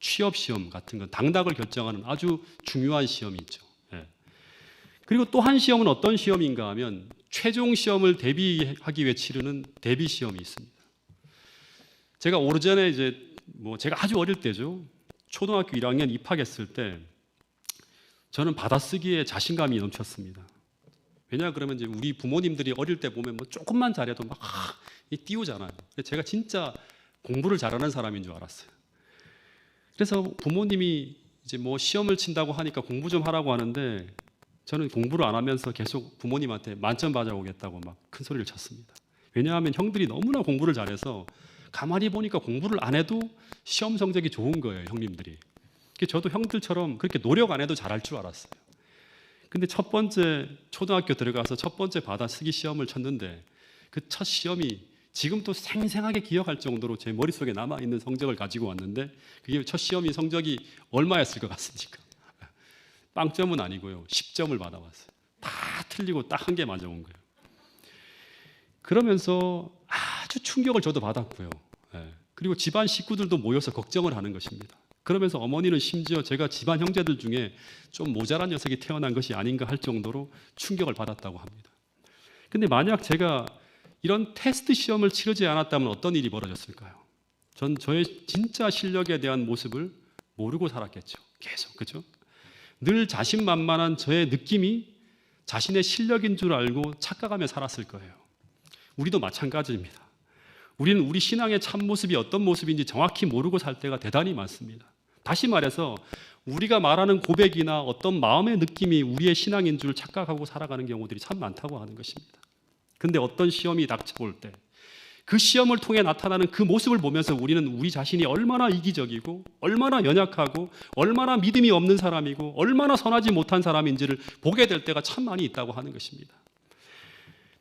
취업시험 같은 건 당락을 결정하는 아주 중요한 시험이 있죠. 예. 그리고 또 한 시험은 어떤 시험인가 하면 최종 시험을 대비하기 위해 치르는 대비 시험이 있습니다. 제가 오래전에 제가 아주 어릴 때죠. 초등학교 1학년 입학했을 때 저는 받아쓰기에 자신감이 넘쳤습니다. 왜냐 그러면 이제 우리 부모님들이 어릴 때 보면 조금만 잘해도 막 띄우잖아요. 제가 진짜 공부를 잘하는 사람인 줄 알았어요. 그래서 부모님이 이제 시험을 친다고 하니까 공부 좀 하라고 하는데, 저는 공부를 안 하면서 계속 부모님한테 만점 받아오겠다고 막 큰 소리를 쳤습니다. 왜냐하면 형들이 너무나 공부를 잘해서 가만히 보니까 공부를 안 해도 시험 성적이 좋은 거예요, 형님들이. 저도 형들처럼 그렇게 노력 안 해도 잘할 줄 알았어요. 근데 첫 번째 초등학교 들어가서 첫 번째 받아쓰기 시험을 쳤는데, 그 첫 시험이 지금도 생생하게 기억할 정도로 제 머릿속에 남아있는 성적을 가지고 왔는데, 그게 첫 시험이 성적이 얼마였을 것 같습니까? 빵점은 아니고요, 10점을 받아왔어요. 다 틀리고 딱 한 개 맞아온 거예요. 그러면서 아주 충격을 저도 받았고요. 그리고 집안 식구들도 모여서 걱정을 하는 것입니다. 그러면서 어머니는 심지어 제가 집안 형제들 중에 좀 모자란 녀석이 태어난 것이 아닌가 할 정도로 충격을 받았다고 합니다. 근데 만약 제가 이런 테스트 시험을 치르지 않았다면 어떤 일이 벌어졌을까요? 전 저의 진짜 실력에 대한 모습을 모르고 살았겠죠. 계속, 그죠? 늘 자신만만한 저의 느낌이 자신의 실력인 줄 알고 착각하며 살았을 거예요. 우리도 마찬가지입니다. 우리는 우리 신앙의 참모습이 어떤 모습인지 정확히 모르고 살 때가 대단히 많습니다. 다시 말해서 우리가 말하는 고백이나 어떤 마음의 느낌이 우리의 신앙인 줄 착각하고 살아가는 경우들이 참 많다고 하는 것입니다. 근데 어떤 시험이 닥쳐올 때 그 시험을 통해 나타나는 그 모습을 보면서 우리는 우리 자신이 얼마나 이기적이고 얼마나 연약하고 얼마나 믿음이 없는 사람이고 얼마나 선하지 못한 사람인지를 보게 될 때가 참 많이 있다고 하는 것입니다.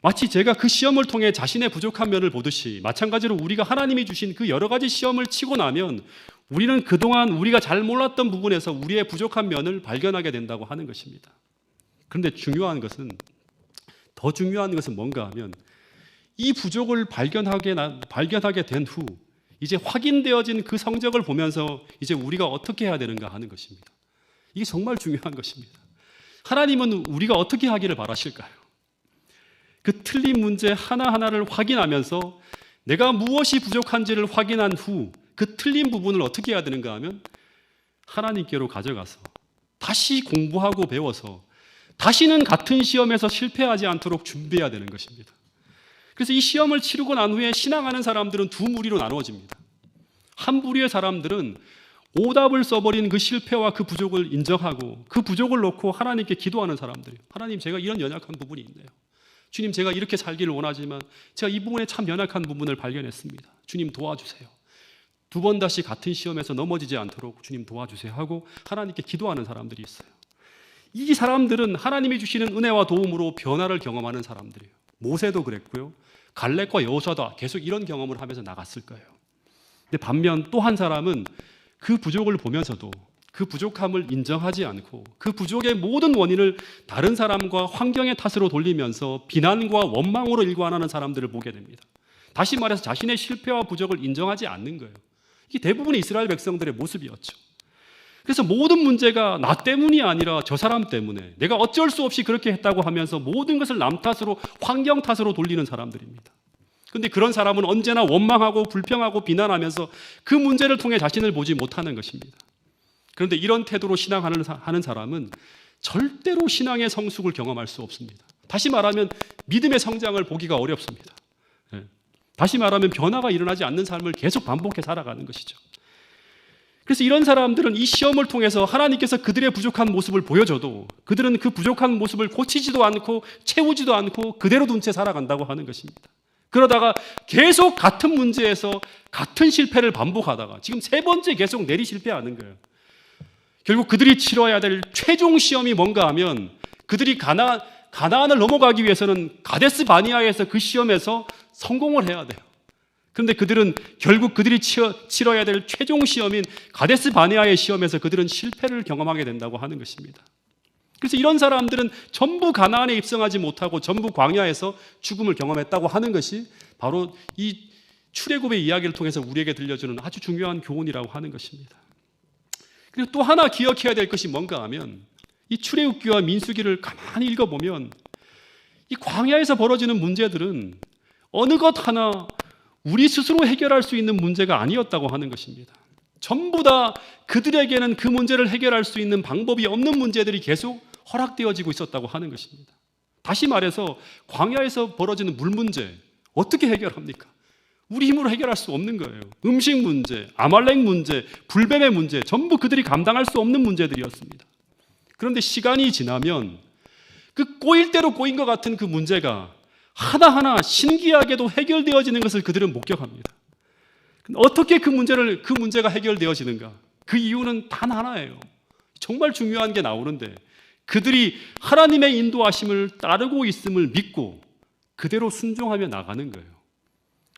마치 제가 그 시험을 통해 자신의 부족한 면을 보듯이, 마찬가지로 우리가 하나님이 주신 그 여러 가지 시험을 치고 나면 우리는 그동안 우리가 잘 몰랐던 부분에서 우리의 부족한 면을 발견하게 된다고 하는 것입니다. 그런데 더 중요한 것은 뭔가 하면, 이 부족을 발견하게 된 후 이제 확인되어진 그 성적을 보면서 이제 우리가 어떻게 해야 되는가 하는 것입니다. 이게 정말 중요한 것입니다. 하나님은 우리가 어떻게 하기를 바라실까요? 그 틀린 문제 하나하나를 확인하면서 내가 무엇이 부족한지를 확인한 후 그 틀린 부분을 어떻게 해야 되는가 하면 하나님께로 가져가서 다시 공부하고 배워서 다시는 같은 시험에서 실패하지 않도록 준비해야 되는 것입니다. 그래서 이 시험을 치르고 난 후에 신앙하는 사람들은 두 무리로 나누어집니다. 한 부류의 사람들은 오답을 써버린 그 실패와 그 부족을 인정하고 그 부족을 놓고 하나님께 기도하는 사람들이에요. 하나님, 제가 이런 연약한 부분이 있네요. 주님, 제가 이렇게 살기를 원하지만 제가 이 부분에 참 연약한 부분을 발견했습니다. 주님 도와주세요. 두 번 다시 같은 시험에서 넘어지지 않도록 주님 도와주세요 하고 하나님께 기도하는 사람들이 있어요. 이 사람들은 하나님이 주시는 은혜와 도움으로 변화를 경험하는 사람들이에요. 모세도 그랬고요, 갈렙과 여호수아도 계속 이런 경험을 하면서 나갔을 거예요. 근데 반면 또 한 사람은 그 부족을 보면서도 그 부족함을 인정하지 않고 그 부족의 모든 원인을 다른 사람과 환경의 탓으로 돌리면서 비난과 원망으로 일관하는 사람들을 보게 됩니다. 다시 말해서 자신의 실패와 부족을 인정하지 않는 거예요. 이게 대부분의 이스라엘 백성들의 모습이었죠. 그래서 모든 문제가 나 때문이 아니라 저 사람 때문에, 내가 어쩔 수 없이 그렇게 했다고 하면서 모든 것을 남 탓으로, 환경 탓으로 돌리는 사람들입니다. 그런데 그런 사람은 언제나 원망하고 불평하고 비난하면서 그 문제를 통해 자신을 보지 못하는 것입니다. 그런데 이런 태도로 신앙하는 사람은 절대로 신앙의 성숙을 경험할 수 없습니다. 다시 말하면 믿음의 성장을 보기가 어렵습니다. 다시 말하면 변화가 일어나지 않는 삶을 계속 반복해 살아가는 것이죠. 그래서 이런 사람들은 이 시험을 통해서 하나님께서 그들의 부족한 모습을 보여줘도 그들은 그 부족한 모습을 고치지도 않고 채우지도 않고 그대로 둔 채 살아간다고 하는 것입니다. 그러다가 계속 같은 문제에서 같은 실패를 반복하다가 지금 3번째 계속 내리 실패하는 거예요. 결국 그들이 치러야 될 최종 시험이 뭔가 하면 그들이 가나안을 넘어가기 위해서는 가데스 바니아에서 그 시험에서 성공을 해야 돼요. 그런데 그들은 결국 그들이 치러야 될 최종 시험인 가데스 바네아의 시험에서 그들은 실패를 경험하게 된다고 하는 것입니다. 그래서 이런 사람들은 전부 가나안에 입성하지 못하고 전부 광야에서 죽음을 경험했다고 하는 것이 바로 이 출애굽의 이야기를 통해서 우리에게 들려주는 아주 중요한 교훈이라고 하는 것입니다. 그리고 또 하나 기억해야 될 것이 뭔가 하면 이 출애굽기와 민수기를 가만히 읽어보면 이 광야에서 벌어지는 문제들은 어느 것 하나 우리 스스로 해결할 수 있는 문제가 아니었다고 하는 것입니다. 전부 다 그들에게는 그 문제를 해결할 수 있는 방법이 없는 문제들이 계속 허락되어지고 있었다고 하는 것입니다. 다시 말해서 광야에서 벌어지는 물 문제 어떻게 해결합니까? 우리 힘으로 해결할 수 없는 거예요. 음식 문제, 아말렉 문제, 불뱀의 문제 전부 그들이 감당할 수 없는 문제들이었습니다. 그런데 시간이 지나면 그 꼬일 대로 꼬인 것 같은 그 문제가 하나하나 신기하게도 해결되어지는 것을 그들은 목격합니다. 어떻게 그 문제가 해결되어지는가? 그 이유는 단 하나예요. 정말 중요한 게 나오는데 그들이 하나님의 인도하심을 따르고 있음을 믿고 그대로 순종하며 나가는 거예요.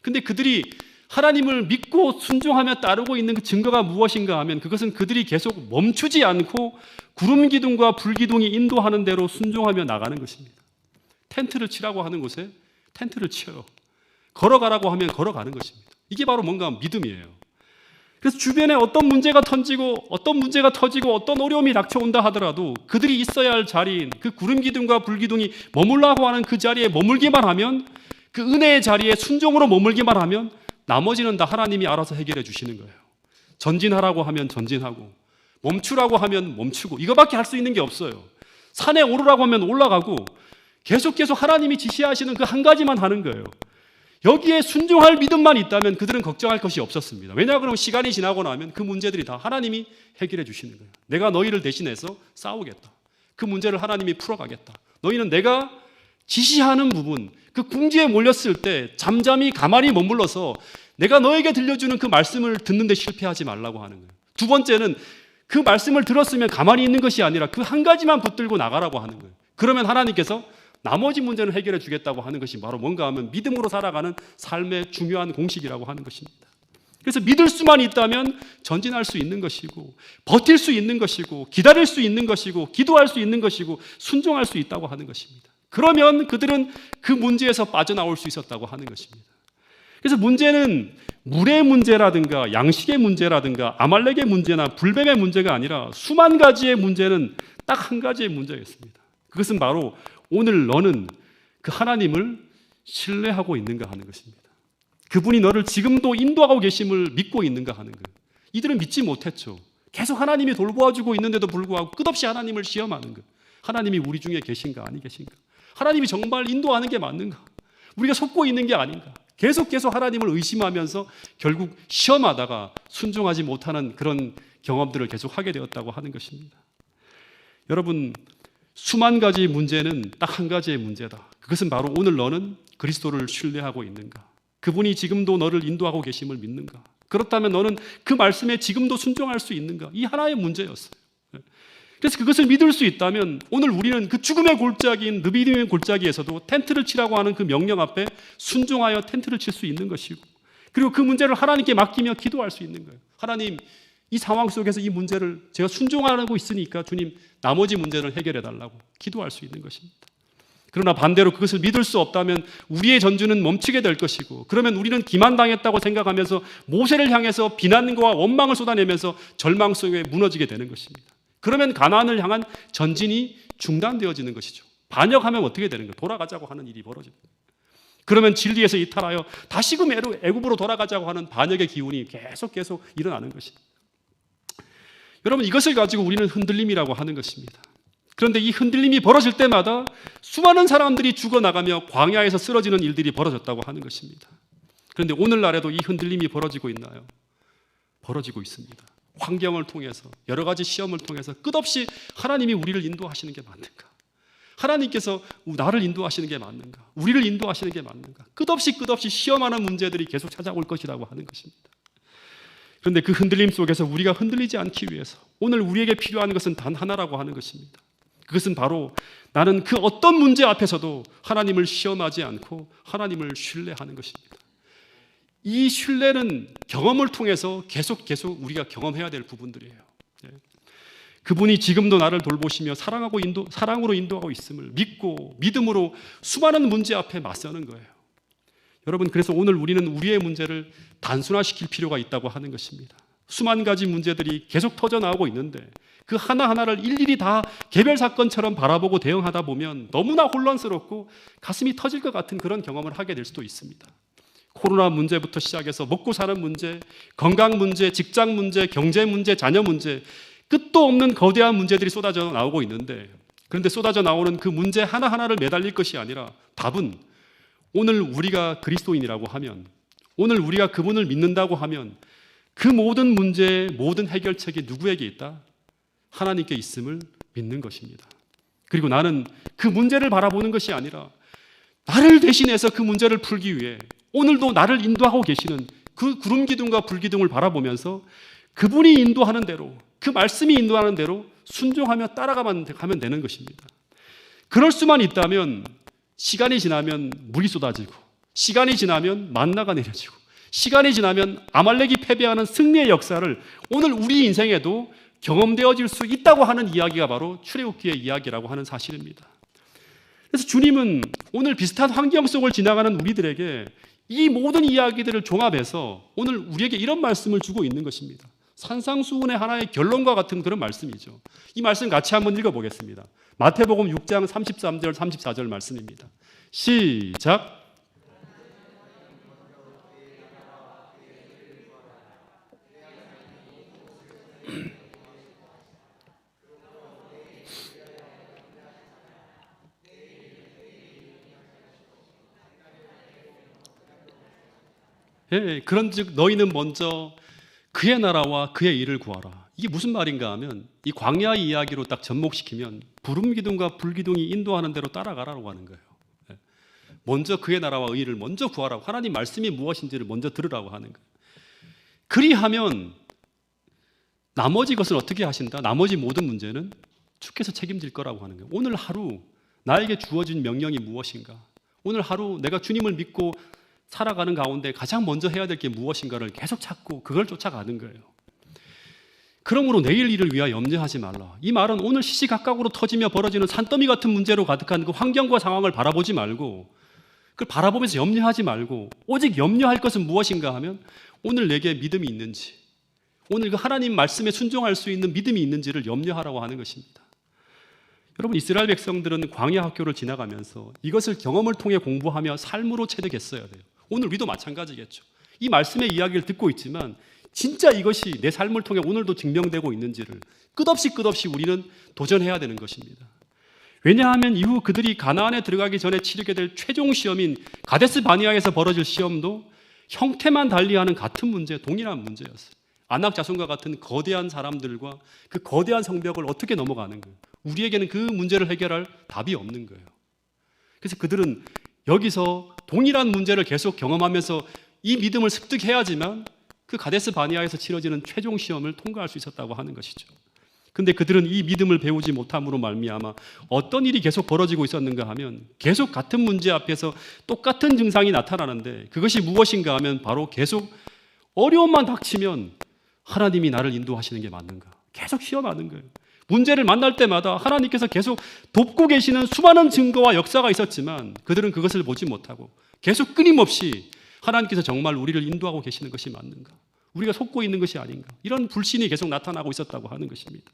근데 그들이 하나님을 믿고 순종하며 따르고 있는 그 증거가 무엇인가 하면 그것은 그들이 계속 멈추지 않고 구름 기둥과 불 기둥이 인도하는 대로 순종하며 나가는 것입니다. 텐트를 치라고 하는 곳에 텐트를 치어요. 걸어가라고 하면 걸어가는 것입니다. 이게 바로 뭔가 믿음이에요. 그래서 주변에 어떤 문제가 터지고 어떤 어려움이 닥쳐온다 하더라도 그들이 있어야 할 자리인 그 구름 기둥과 불 기둥이 머물라고 하는 그 자리에 머물기만 하면 그 은혜의 자리에 순종으로 머물기만 하면 나머지는 다 하나님이 알아서 해결해 주시는 거예요. 전진하라고 하면 전진하고 멈추라고 하면 멈추고 이거밖에 할 수 있는 게 없어요. 산에 오르라고 하면 올라가고 계속 하나님이 지시하시는 그 한 가지만 하는 거예요. 여기에 순종할 믿음만 있다면 그들은 걱정할 것이 없었습니다. 왜냐 그러면 시간이 지나고 나면 그 문제들이 다 하나님이 해결해 주시는 거예요. 내가 너희를 대신해서 싸우겠다. 그 문제를 하나님이 풀어가겠다. 너희는 내가 지시하는 부분, 그 궁지에 몰렸을 때 잠잠히 가만히 머물러서 내가 너에게 들려주는 그 말씀을 듣는데 실패하지 말라고 하는 거예요. 두 번째는 그 말씀을 들었으면 가만히 있는 것이 아니라 그 한 가지만 붙들고 나가라고 하는 거예요. 그러면 하나님께서 나머지 문제는 해결해 주겠다고 하는 것이 바로 뭔가 하면 믿음으로 살아가는 삶의 중요한 공식이라고 하는 것입니다. 그래서 믿을 수만 있다면 전진할 수 있는 것이고 버틸 수 있는 것이고 기다릴 수 있는 것이고 기도할 수 있는 것이고 순종할 수 있다고 하는 것입니다. 그러면 그들은 그 문제에서 빠져나올 수 있었다고 하는 것입니다. 그래서 문제는 물의 문제라든가 양식의 문제라든가 아말렉의 문제나 불뱀의 문제가 아니라 수만 가지의 문제는 딱 한 가지의 문제였습니다. 그것은 바로 오늘 너는 그 하나님을 신뢰하고 있는가 하는 것입니다. 그분이 너를 지금도 인도하고 계심을 믿고 있는가 하는 거예요. 이들은 믿지 못했죠. 계속 하나님이 돌보아주고 있는데도 불구하고 끝없이 하나님을 시험하는 거예요. 하나님이 우리 중에 계신가 아니 계신가? 하나님이 정말 인도하는 게 맞는가? 우리가 속고 있는 게 아닌가? 계속 하나님을 의심하면서 결국 시험하다가 순종하지 못하는 그런 경험들을 계속 하게 되었다고 하는 것입니다. 여러분, 수만 가지 문제는 딱 한 가지의 문제다. 그것은 바로 오늘 너는 그리스도를 신뢰하고 있는가? 그분이 지금도 너를 인도하고 계심을 믿는가? 그렇다면 너는 그 말씀에 지금도 순종할 수 있는가? 이 하나의 문제였어요. 그래서 그것을 믿을 수 있다면 오늘 우리는 그 죽음의 골짜기인 느비딤의 골짜기에서도 텐트를 치라고 하는 그 명령 앞에 순종하여 텐트를 칠 수 있는 것이고 그리고 그 문제를 하나님께 맡기며 기도할 수 있는 거예요. 하나님, 이 상황 속에서 이 문제를 제가 순종하고 있으니까 주님 나머지 문제를 해결해 달라고 기도할 수 있는 것입니다. 그러나 반대로 그것을 믿을 수 없다면 우리의 전주는 멈추게 될 것이고 그러면 우리는 기만당했다고 생각하면서 모세를 향해서 비난과 원망을 쏟아내면서 절망 속에 무너지게 되는 것입니다. 그러면 가나안을 향한 전진이 중단되어지는 것이죠. 반역하면 어떻게 되는 거예요? 돌아가자고 하는 일이 벌어집니다. 그러면 진리에서 이탈하여 다시금 애굽으로 돌아가자고 하는 반역의 기운이 계속 일어나는 것입니다. 여러분, 이것을 가지고 우리는 흔들림이라고 하는 것입니다. 그런데 이 흔들림이 벌어질 때마다 수많은 사람들이 죽어나가며 광야에서 쓰러지는 일들이 벌어졌다고 하는 것입니다. 그런데 오늘날에도 이 흔들림이 벌어지고 있나요? 벌어지고 있습니다. 환경을 통해서, 여러 가지 시험을 통해서 끝없이 하나님이 우리를 인도하시는 게 맞는가? 하나님께서 나를 인도하시는 게 맞는가? 우리를 인도하시는 게 맞는가? 끝없이 시험하는 문제들이 계속 찾아올 것이라고 하는 것입니다. 그런데 그 흔들림 속에서 우리가 흔들리지 않기 위해서 오늘 우리에게 필요한 것은 단 하나라고 하는 것입니다. 그것은 바로 나는 그 어떤 문제 앞에서도 하나님을 시험하지 않고 하나님을 신뢰하는 것입니다. 이 신뢰는 경험을 통해서 계속 우리가 경험해야 될 부분들이에요. 그분이 지금도 나를 돌보시며 사랑으로 인도하고 있음을 믿고 믿음으로 수많은 문제 앞에 맞서는 거예요. 여러분, 그래서 오늘 우리는 우리의 문제를 단순화시킬 필요가 있다고 하는 것입니다. 수만 가지 문제들이 계속 터져나오고 있는데 그 하나하나를 일일이 다 개별 사건처럼 바라보고 대응하다 보면 너무나 혼란스럽고 가슴이 터질 것 같은 그런 경험을 하게 될 수도 있습니다. 코로나 문제부터 시작해서 먹고 사는 문제, 건강 문제, 직장 문제, 경제 문제, 자녀 문제, 끝도 없는 거대한 문제들이 쏟아져 나오고 있는데, 그런데 쏟아져 나오는 그 문제 하나하나를 매달릴 것이 아니라 답은 오늘 우리가 그리스도인이라고 하면, 오늘 우리가 그분을 믿는다고 하면 그 모든 문제의 모든 해결책이 누구에게 있다? 하나님께 있음을 믿는 것입니다. 그리고 나는 그 문제를 바라보는 것이 아니라 나를 대신해서 그 문제를 풀기 위해 오늘도 나를 인도하고 계시는 그 구름 기둥과 불 기둥을 바라보면서 그분이 인도하는 대로, 그 말씀이 인도하는 대로 순종하며 따라가면 되는 것입니다. 그럴 수만 있다면 시간이 지나면 물이 쏟아지고, 시간이 지나면 만나가 내려지고, 시간이 지나면 아말렉이 패배하는 승리의 역사를 오늘 우리 인생에도 경험되어질 수 있다고 하는 이야기가 바로 출애굽기의 이야기라고 하는 사실입니다. 그래서 주님은 오늘 비슷한 환경 속을 지나가는 우리들에게 이 모든 이야기들을 종합해서 오늘 우리에게 이런 말씀을 주고 있는 것입니다. 산상수훈의 하나의 결론과 같은 그런 말씀이죠. 이 말씀 같이 한번 읽어보겠습니다. 마태복음 6장 33절 34절 말씀입니다. 시작. 그런즉 너희는 먼저 그의 나라와 그의 일을 구하라. 이게 무슨 말인가 하면 이 광야 이야기로 딱 접목시키면 부름 기둥과 불 기둥이 인도하는 대로 따라가라고 하는 거예요. 먼저 그의 나라와 의를 먼저 구하라고, 하나님 말씀이 무엇인지를 먼저 들으라고 하는 거예요. 그리하면 나머지 것을 어떻게 하신다? 나머지 모든 문제는 주께서 책임질 거라고 하는 거예요. 오늘 하루 나에게 주어진 명령이 무엇인가? 오늘 하루 내가 주님을 믿고 살아가는 가운데 가장 먼저 해야 될 게 무엇인가를 계속 찾고 그걸 쫓아가는 거예요. 그러므로 내일 일을 위하여 염려하지 말라. 이 말은 오늘 시시각각으로 터지며 벌어지는 산더미 같은 문제로 가득한 그 환경과 상황을 바라보지 말고, 그걸 바라보면서 염려하지 말고 오직 염려할 것은 무엇인가 하면 오늘 내게 믿음이 있는지, 오늘 그 하나님 말씀에 순종할 수 있는 믿음이 있는지를 염려하라고 하는 것입니다. 여러분, 이스라엘 백성들은 광야 학교를 지나가면서 이것을 경험을 통해 공부하며 삶으로 체득했어야 돼요. 오늘 우리도 마찬가지겠죠. 이 말씀의 이야기를 듣고 있지만 진짜 이것이 내 삶을 통해 오늘도 증명되고 있는지를 끝없이 우리는 도전해야 되는 것입니다. 왜냐하면 이후 그들이 가나안에 들어가기 전에 치르게 될 최종 시험인 가데스 바니아에서 벌어질 시험도 형태만 달리하는 같은 문제, 동일한 문제였어요. 아낙 자손과 같은 거대한 사람들과 그 거대한 성벽을 어떻게 넘어가는 거예요. 우리에게는 그 문제를 해결할 답이 없는 거예요. 그래서 그들은 여기서 동일한 문제를 계속 경험하면서 이 믿음을 습득해야지만 그 가데스 바니아에서 치러지는 최종 시험을 통과할 수 있었다고 하는 것이죠. 근데 그들은 이 믿음을 배우지 못함으로 말미암아 어떤 일이 계속 벌어지고 있었는가 하면 계속 같은 문제 앞에서 똑같은 증상이 나타나는데 그것이 무엇인가 하면 바로 계속 어려움만 닥치면 하나님이 나를 인도하시는 게 맞는가? 계속 시험하는 거예요. 문제를 만날 때마다 하나님께서 계속 돕고 계시는 수많은 증거와 역사가 있었지만 그들은 그것을 보지 못하고 계속 끊임없이 하나님께서 정말 우리를 인도하고 계시는 것이 맞는가? 우리가 속고 있는 것이 아닌가? 이런 불신이 계속 나타나고 있었다고 하는 것입니다.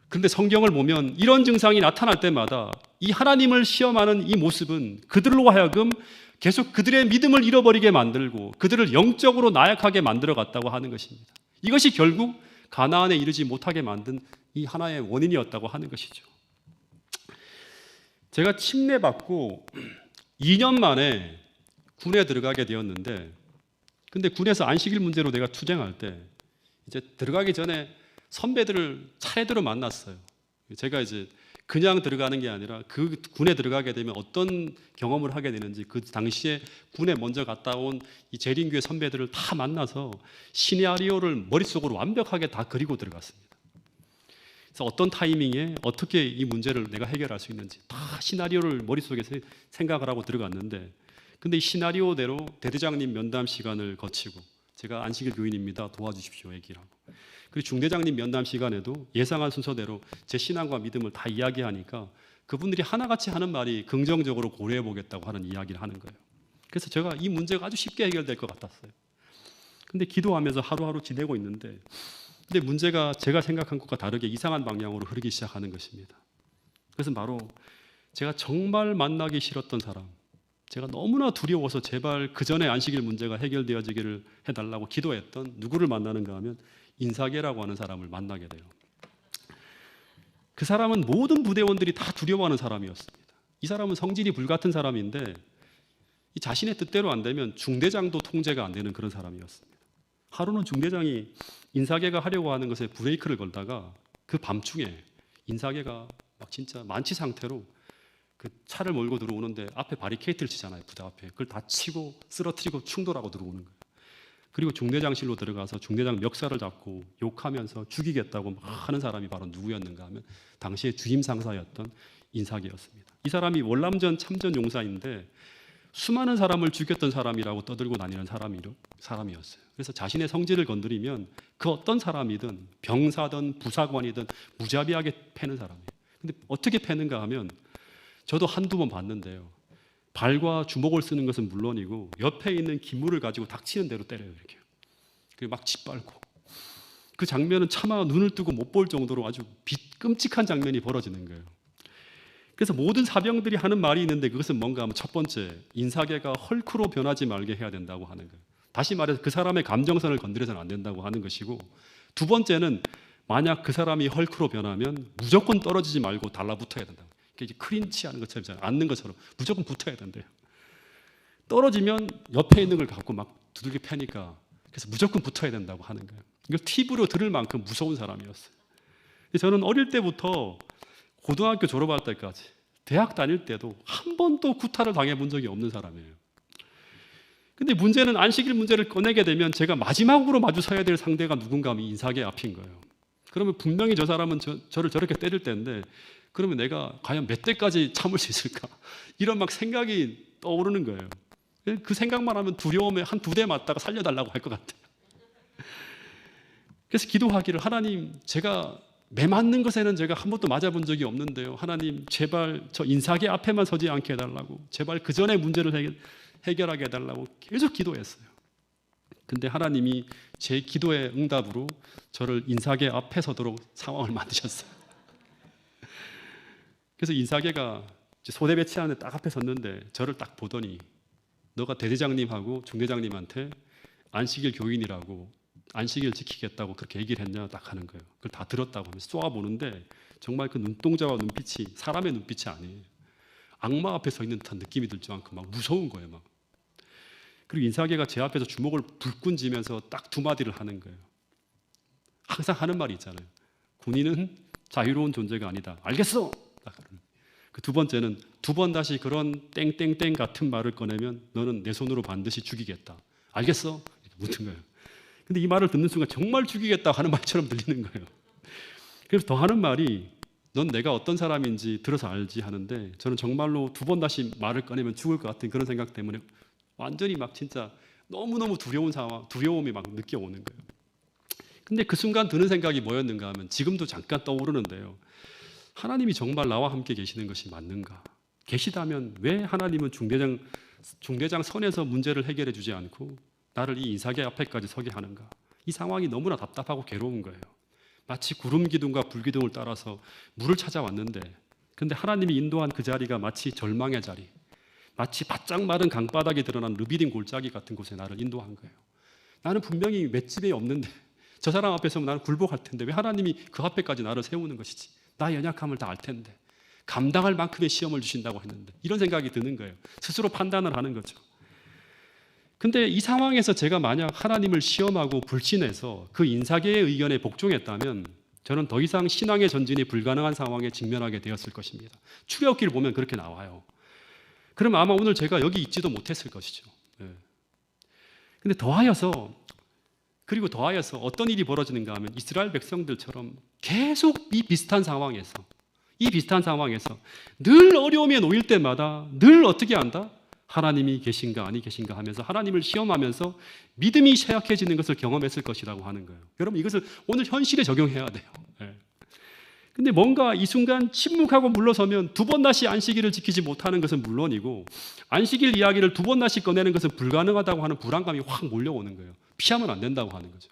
그런데 성경을 보면 이런 증상이 나타날 때마다 이 하나님을 시험하는 이 모습은 그들로 하여금 계속 그들의 믿음을 잃어버리게 만들고 그들을 영적으로 나약하게 만들어 갔다고 하는 것입니다. 이것이 결국 가나안에 이르지 못하게 만든 이 하나의 원인이었다고 하는 것이죠. 제가 침례받고 2년 만에 군에 들어가게 되었는데, 근데 군에서 안식일 문제로 내가 투쟁할 때 이제 들어가기 전에 선배들을 차례대로 만났어요. 제가 이제 그냥 들어가는 게 아니라 그 군에 들어가게 되면 어떤 경험을 하게 되는지, 그 당시에 군에 먼저 갔다 온 이 재림교회 선배들을 다 만나서 시나리오를 머릿속으로 완벽하게 다 그리고 들어갔습니다. 그래서 어떤 타이밍에 어떻게 이 문제를 내가 해결할 수 있는지 다 시나리오를 머릿속에 생각을 하고 들어갔는데, 근데 이 시나리오대로 대대장님 면담 시간을 거치고, 제가 안식일 교인입니다, 도와주십시오 얘기를 하고, 그리고 중대장님 면담 시간에도 예상한 순서대로 제 신앙과 믿음을 다 이야기하니까 그분들이 하나같이 하는 말이 긍정적으로 고려해 보겠다고 하는 이야기를 하는 거예요. 그래서 제가 이 문제가 아주 쉽게 해결될 것 같았어요. 근데 기도하면서 하루하루 지내고 있는데, 근데 문제가 제가 생각한 것과 다르게 이상한 방향으로 흐르기 시작하는 것입니다. 그것은 바로 제가 정말 만나기 싫었던 사람, 제가 너무나 두려워서 제발 그 전에 안식일 문제가 해결되어지기를 해달라고 기도했던 누구를 만나는가 하면 인사계라고 하는 사람을 만나게 돼요. 그 사람은 모든 부대원들이 다 두려워하는 사람이었습니다. 이 사람은 성질이 불같은 사람인데 이 자신의 뜻대로 안 되면 중대장도 통제가 안 되는 그런 사람이었습니다. 하루는 중대장이 인사계가 하려고 하는 것에 브레이크를 걸다가 그 밤중에 인사계가 막 진짜 만취 상태로 그 차를 몰고 들어오는데 앞에 바리케이트를 치잖아요. 부대 앞에. 그걸 다 치고 쓰러뜨리고 충돌하고 들어오는 거예요. 그리고 중대장실로 들어가서 중대장 멱살을 잡고 욕하면서 죽이겠다고 막 하는 사람이 바로 누구였는가 하면 당시에 주임 상사였던 인사계였습니다. 이 사람이 월남전 참전 용사인데 수많은 사람을 죽였던 사람이라고 떠들고 다니는 사람이었어요. 그래서 자신의 성질을 건드리면 그 어떤 사람이든 병사든 부사관이든 무자비하게 패는 사람이에요. 근데 어떻게 패는가 하면 저도 한두 번 봤는데요. 발과 주먹을 쓰는 것은 물론이고 옆에 있는 기물을 가지고 닥치는 대로 때려요. 이렇게. 그리고 막 짓밟고. 그 장면은 차마 눈을 뜨고 못 볼 정도로 아주 끔찍한 장면이 벌어지는 거예요. 그래서 모든 사병들이 하는 말이 있는데 그것은 뭔가 하면 첫 번째, 인사계가 헐크로 변하지 말게 해야 된다고 하는 거예요. 다시 말해서 그 사람의 감정선을 건드려서는 안 된다고 하는 것이고, 두 번째는 만약 그 사람이 헐크로 변하면 무조건 떨어지지 말고 달라붙어야 된다. 이게 크린치 하는 것처럼, 앉는 것처럼 무조건 붙어야 된대요. 떨어지면 옆에 있는 걸 갖고 막 두들겨 패니까, 그래서 무조건 붙어야 된다고 하는 거예요. 이걸 팁으로 들을 만큼 무서운 사람이었어요. 저는 어릴 때부터 고등학교 졸업할 때까지, 대학 다닐 때도 한 번도 구타를 당해본 적이 없는 사람이에요. 근데 문제는 안식일 문제를 꺼내게 되면 제가 마지막으로 마주 서야 될 상대가 누군가 하면 인사계 앞인 거예요. 그러면 분명히 저 사람은 저를 저렇게 때릴 텐데, 그러면 내가 과연 몇 대까지 참을 수 있을까? 이런 막 생각이 떠오르는 거예요. 그 생각만 하면 두려움에 한 두 대 맞다가 살려달라고 할 것 같아요. 그래서 기도하기를, 하나님, 제가 매 맞는 것에는 제가 한 번도 맞아본 적이 없는데요. 하나님, 제발 저 인사계 앞에만 서지 않게 해달라고, 제발 그 전에 문제를 해결하게 해달라고 계속 기도했어요. 근데 하나님이 제 기도의 응답으로 저를 인사계 앞에 서도록 상황을 만드셨어요. 그래서 인사계가 소대 배치하는데 딱 앞에 섰는데 저를 딱 보더니, 너가 대대장님하고 중대장님한테 안식일 교인이라고 안식일 지키겠다고 그렇게 얘기를 했냐 딱 하는 거예요. 그걸 다 들었다고 하면서 쏘아보는데 정말 그 눈동자와 눈빛이 사람의 눈빛이 아니에요. 악마 앞에 서 있는 듯한 느낌이 들 정도로 막 무서운 거예요. 막. 그리고 인사계가 제 앞에서 주먹을 불끈 쥐면서 딱 두 마디를 하는 거예요. 항상 하는 말이 있잖아요. 군인은 자유로운 존재가 아니다. 알겠어. 그 두 번째는 두 번 다시 그런 땡땡땡 같은 말을 꺼내면 너는 내 손으로 반드시 죽이겠다. 알겠어? 이렇게 묻은 거예요. 근데 이 말을 듣는 순간 정말 죽이겠다 하는 말처럼 들리는 거예요. 그래서 더 하는 말이, 넌 내가 어떤 사람인지 들어서 알지 하는데, 저는 정말로 두 번 다시 말을 꺼내면 죽을 것 같은 그런 생각 때문에 완전히 막 진짜 너무너무 두려운 상황, 두려움이 막 느껴오는 거예요. 근데 그 순간 드는 생각이 뭐였는가 하면 지금도 잠깐 떠오르는데요. 하나님이 정말 나와 함께 계시는 것이 맞는가? 계시다면 왜 하나님은 중대장 선에서 문제를 해결해 주지 않고 나를 이 인사계 앞에까지 서게 하는가? 이 상황이 너무나 답답하고 괴로운 거예요. 마치 구름 기둥과 불 기둥을 따라서 물을 찾아왔는데, 근데 하나님이 인도한 그 자리가 마치 절망의 자리, 마치 바짝 마른 강바닥에 드러난 르비딘 골짜기 같은 곳에 나를 인도한 거예요. 나는 분명히 맷집에 없는데 저 사람 앞에 서면 나는 굴복할 텐데 왜 하나님이 그 앞에까지 나를 세우는 것이지? 나의 연약함을 다 알 텐데 감당할 만큼의 시험을 주신다고 했는데 이런 생각이 드는 거예요. 스스로 판단을 하는 거죠. 근데 이 상황에서 제가 만약 하나님을 시험하고 불신해서 그 인사계의 의견에 복종했다면 저는 더 이상 신앙의 전진이 불가능한 상황에 직면하게 되었을 것입니다. 출애굽기를 보면 그렇게 나와요. 그럼 아마 오늘 제가 여기 있지도 못했을 것이죠. 근데 더하여서 어떤 일이 벌어지는가 하면 이스라엘 백성들처럼 계속 이 비슷한 상황에서 늘 어려움에 놓일 때마다 늘 어떻게 한다? 하나님이 계신가 아니 계신가 하면서 하나님을 시험하면서 믿음이 쇠약해지는 것을 경험했을 것이라고 하는 거예요. 여러분 이것을 오늘 현실에 적용해야 돼요. 근데 뭔가 이 순간 침묵하고 물러서면 두 번 다시 안식일을 지키지 못하는 것은 물론이고 안식일 이야기를 두 번 다시 꺼내는 것은 불가능하다고 하는 불안감이 확 몰려오는 거예요. 피하면 안 된다고 하는 거죠.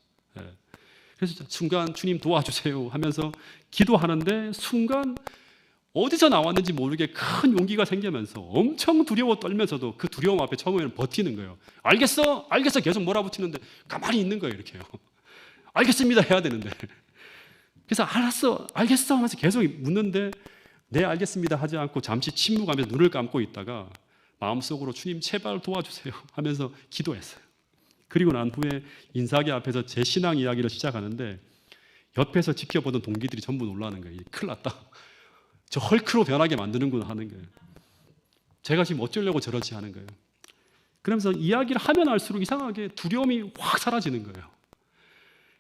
그래서 순간 주님 도와주세요 하면서 기도하는데 순간 어디서 나왔는지 모르게 큰 용기가 생기면서 엄청 두려워 떨면서도 그 두려움 앞에 처음에는 버티는 거예요. 알겠어 계속 몰아붙이는데 가만히 있는 거예요. 이렇게요. 알겠습니다 해야 되는데 그래서 알겠어 하면서 계속 묻는데 네 알겠습니다 하지 않고 잠시 침묵하면서 눈을 감고 있다가 마음속으로 주님 제발 도와주세요 하면서 기도했어요. 그리고 난 후에 인사계 앞에서 제 신앙 이야기를 시작하는데 옆에서 지켜보던 동기들이 전부 놀라는 거예요. 큰일 났다. 저 헐크로 변하게 만드는구나 하는 거예요. 제가 지금 어쩌려고 저러지 하는 거예요. 그러면서 이야기를 하면 할수록 이상하게 두려움이 확 사라지는 거예요.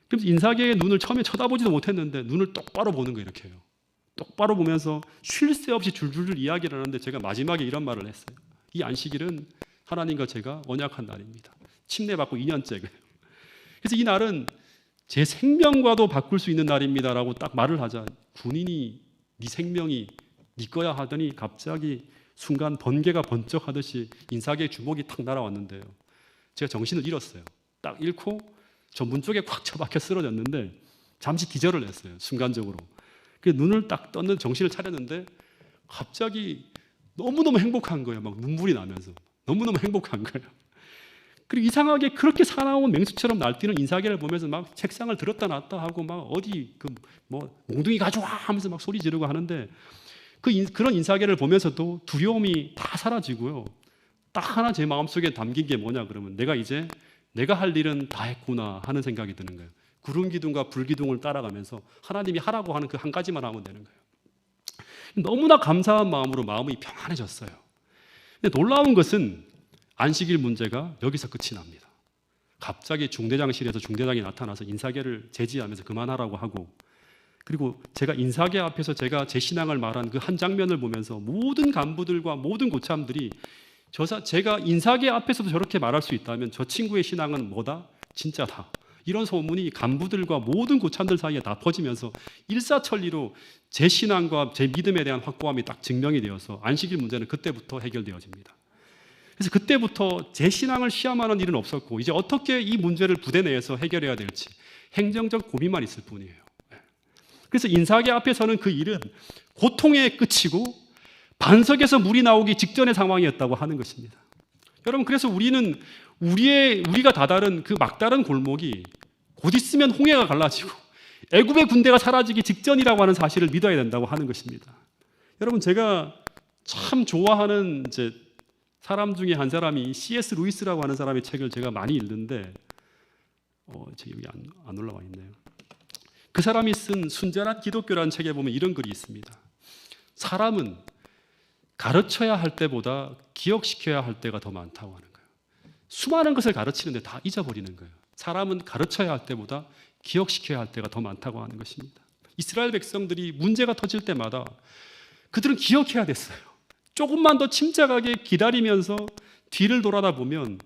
그래서 인사계의 눈을 처음에 쳐다보지도 못했는데 눈을 똑바로 보는 거예요. 이렇게요. 똑바로 보면서 쉴 새 없이 줄줄줄 이야기를 하는데 제가 마지막에 이런 말을 했어요. 이 안식일은 하나님과 제가 언약한 날입니다. 침례받고 2년째고요. 그래서 이 날은 제 생명과도 바꿀 수 있는 날입니다라고 딱 말을 하자 군인이 네 생명이 네 거야 하더니 갑자기 순간 번개가 번쩍하듯이 인사계의 주먹이 탁 날아왔는데요. 제가 정신을 잃었어요. 딱 잃고 전문 쪽에 꽉 처박혀 쓰러졌는데 잠시 기절을 했어요. 순간적으로. 눈을 딱 떴는 정신을 차렸는데 갑자기 너무너무 행복한 거예요. 막 눈물이 나면서 너무너무 행복한 거예요. 그리고 이상하게 그렇게 사나운 맹수처럼 날뛰는 인사계를 보면서 막 책상을 들었다 놨다 하고 막 어디 몽둥이 가져와 하면서 막 소리 지르고 하는데 그런 인사계를 보면서도 두려움이 다 사라지고요. 딱 하나 제 마음속에 담긴 게 뭐냐 그러면 내가 할 일은 다 했구나 하는 생각이 드는 거예요. 구름 기둥과 불 기둥을 따라가면서 하나님이 하라고 하는 그 한 가지만 하면 되는 거예요. 너무나 감사한 마음으로 마음이 평안해졌어요. 근데 놀라운 것은 안식일 문제가 여기서 끝이 납니다. 갑자기 중대장실에서 중대장이 나타나서 인사계를 제지하면서 그만하라고 하고 그리고 제가 인사계 앞에서 제가 제 신앙을 말한 그 한 장면을 보면서 모든 간부들과 모든 고참들이 제가 인사계 앞에서도 저렇게 말할 수 있다면 저 친구의 신앙은 뭐다? 진짜다. 이런 소문이 간부들과 모든 고참들 사이에 다 퍼지면서 일사천리로 제 신앙과 제 믿음에 대한 확고함이 딱 증명이 되어서 안식일 문제는 그때부터 해결되어집니다. 그래서 그때부터 제 신앙을 시험하는 일은 없었고 이제 어떻게 이 문제를 부대 내에서 해결해야 될지 행정적 고민만 있을 뿐이에요. 그래서 인사계 앞에서는 그 일은 고통의 끝이고 반석에서 물이 나오기 직전의 상황이었다고 하는 것입니다. 여러분 그래서 우리가 다다른 그 막다른 골목이 곧 있으면 홍해가 갈라지고 애굽의 군대가 사라지기 직전이라고 하는 사실을 믿어야 된다고 하는 것입니다. 여러분 제가 참 좋아하는 사람 중에 한 사람이 C.S. 루이스라고 하는 사람의 책을 제가 많이 읽는데 여기 안 올라와 있네요. 그 사람이 쓴 순전한 기독교라는 책에 보면 이런 글이 있습니다. 사람은 가르쳐야 할 때보다 기억시켜야 할 때가 더 많다고 하는 거예요. 수많은 것을 가르치는데 다 잊어버리는 거예요. 사람은 가르쳐야 할 때보다 기억시켜야 할 때가 더 많다고 하는 것입니다. 이스라엘 백성들이 문제가 터질 때마다 그들은 기억해야 됐어요. 조금만 더 침착하게 기다리면서 뒤를 돌아다 보면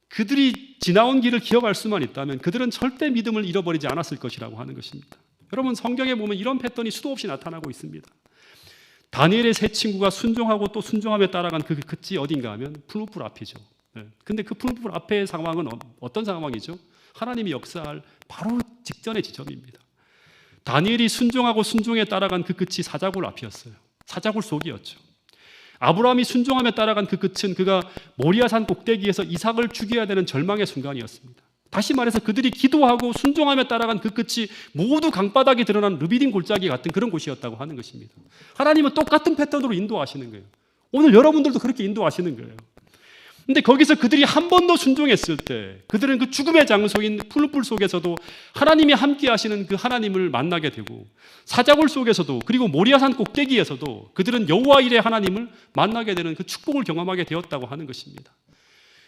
그들이 지나온 길을 기억할 수만 있다면 그들은 절대 믿음을 잃어버리지 않았을 것이라고 하는 것입니다. 여러분 성경에 보면 이런 패턴이 수도 없이 나타나고 있습니다. 다니엘의 세 친구가 순종하고 또 순종함에 따라간 그 끝이 어딘가 하면 풀무불 앞이죠. 근데 그 풀무불 앞의 상황은 어떤 상황이죠? 하나님이 역사할 바로 직전의 지점입니다. 다니엘이 순종하고 순종에 따라간 그 끝이 사자굴 앞이었어요. 사자굴 속이었죠. 아브라함이 순종함에 따라간 그 끝은 그가 모리아산 꼭대기에서 이삭을 죽여야 되는 절망의 순간이었습니다. 다시 말해서 그들이 기도하고 순종하며 따라간 그 끝이 모두 강바닥이 드러난 르비딤 골짜기 같은 그런 곳이었다고 하는 것입니다. 하나님은 똑같은 패턴으로 인도하시는 거예요. 오늘 여러분들도 그렇게 인도하시는 거예요. 근데 거기서 그들이 한 번 더 순종했을 때 그들은 그 죽음의 장소인 풀불 속에서도 하나님이 함께 하시는 그 하나님을 만나게 되고, 사자굴 속에서도, 그리고 모리아산 꼭대기에서도 그들은 여호와 일의 하나님을 만나게 되는 그 축복을 경험하게 되었다고 하는 것입니다.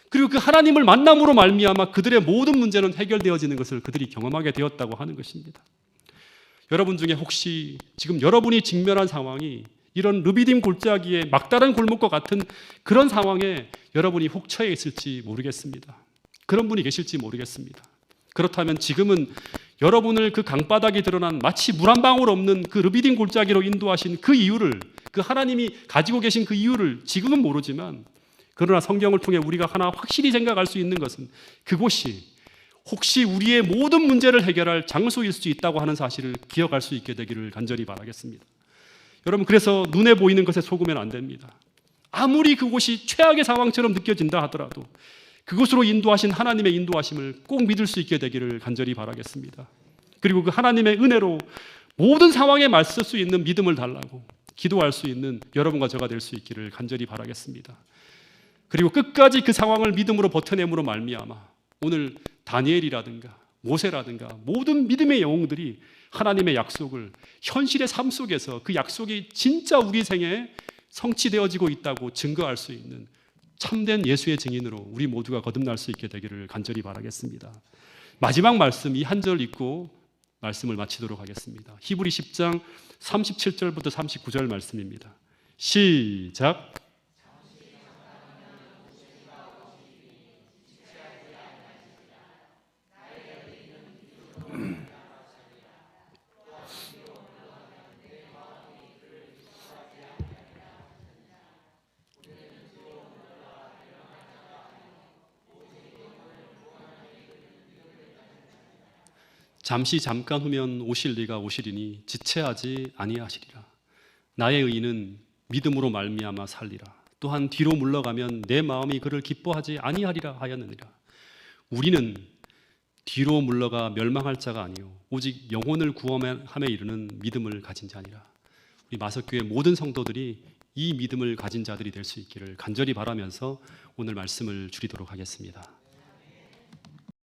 그리고 그 하나님을 만남으로 말미암아 그들의 모든 문제는 해결되어지는 것을 그들이 경험하게 되었다고 하는 것입니다. 여러분 중에 혹시 지금 여러분이 직면한 상황이 이런 르비딤 골짜기의 막다른 골목과 같은 그런 상황에 여러분이 혹 처해 있을지 모르겠습니다. 그런 분이 계실지 모르겠습니다. 그렇다면 지금은 여러분을 그 강바닥이 드러난 마치 물 한 방울 없는 그 르비딤 골짜기로 인도하신 그 이유를, 그 하나님이 가지고 계신 그 이유를 지금은 모르지만, 그러나 성경을 통해 우리가 하나 확실히 생각할 수 있는 것은 그곳이 혹시 우리의 모든 문제를 해결할 장소일 수 있다고 하는 사실을 기억할 수 있게 되기를 간절히 바라겠습니다. 여러분, 그래서 눈에 보이는 것에 속으면 안 됩니다. 아무리 그곳이 최악의 상황처럼 느껴진다 하더라도 그곳으로 인도하신 하나님의 인도하심을 꼭 믿을 수 있게 되기를 간절히 바라겠습니다. 그리고 그 하나님의 은혜로 모든 상황에 맞설 수 있는 믿음을 달라고 기도할 수 있는 여러분과 저가 될 수 있기를 간절히 바라겠습니다. 그리고 끝까지 그 상황을 믿음으로 버텨냄으로 말미암아 오늘 다니엘이라든가 모세라든가 모든 믿음의 영웅들이 하나님의 약속을 현실의 삶 속에서 그 약속이 진짜 우리 생에 성취되어지고 있다고 증거할 수 있는 참된 예수의 증인으로 우리 모두가 거듭날 수 있게 되기를 간절히 바라겠습니다. 마지막 말씀 이 한 절 읽고 말씀을 마치도록 하겠습니다. 히브리 10장 37절부터 39절 말씀입니다. 시작. 잠깐 후면 오실 리가 오시리니 지체하지 아니하시리라. 나의 의인은 믿음으로 말미암아 살리라. 또한 뒤로 물러가면 내 마음이 그를 기뻐하지 아니하리라 하였느니라. 우리는 뒤로 물러가 멸망할 자가 아니요 오직 영혼을 구원함에 이르는 믿음을 가진 자니라. 우리 마석교회 모든 성도들이 이 믿음을 가진 자들이 될 수 있기를 간절히 바라면서 오늘 말씀을 줄이도록 하겠습니다.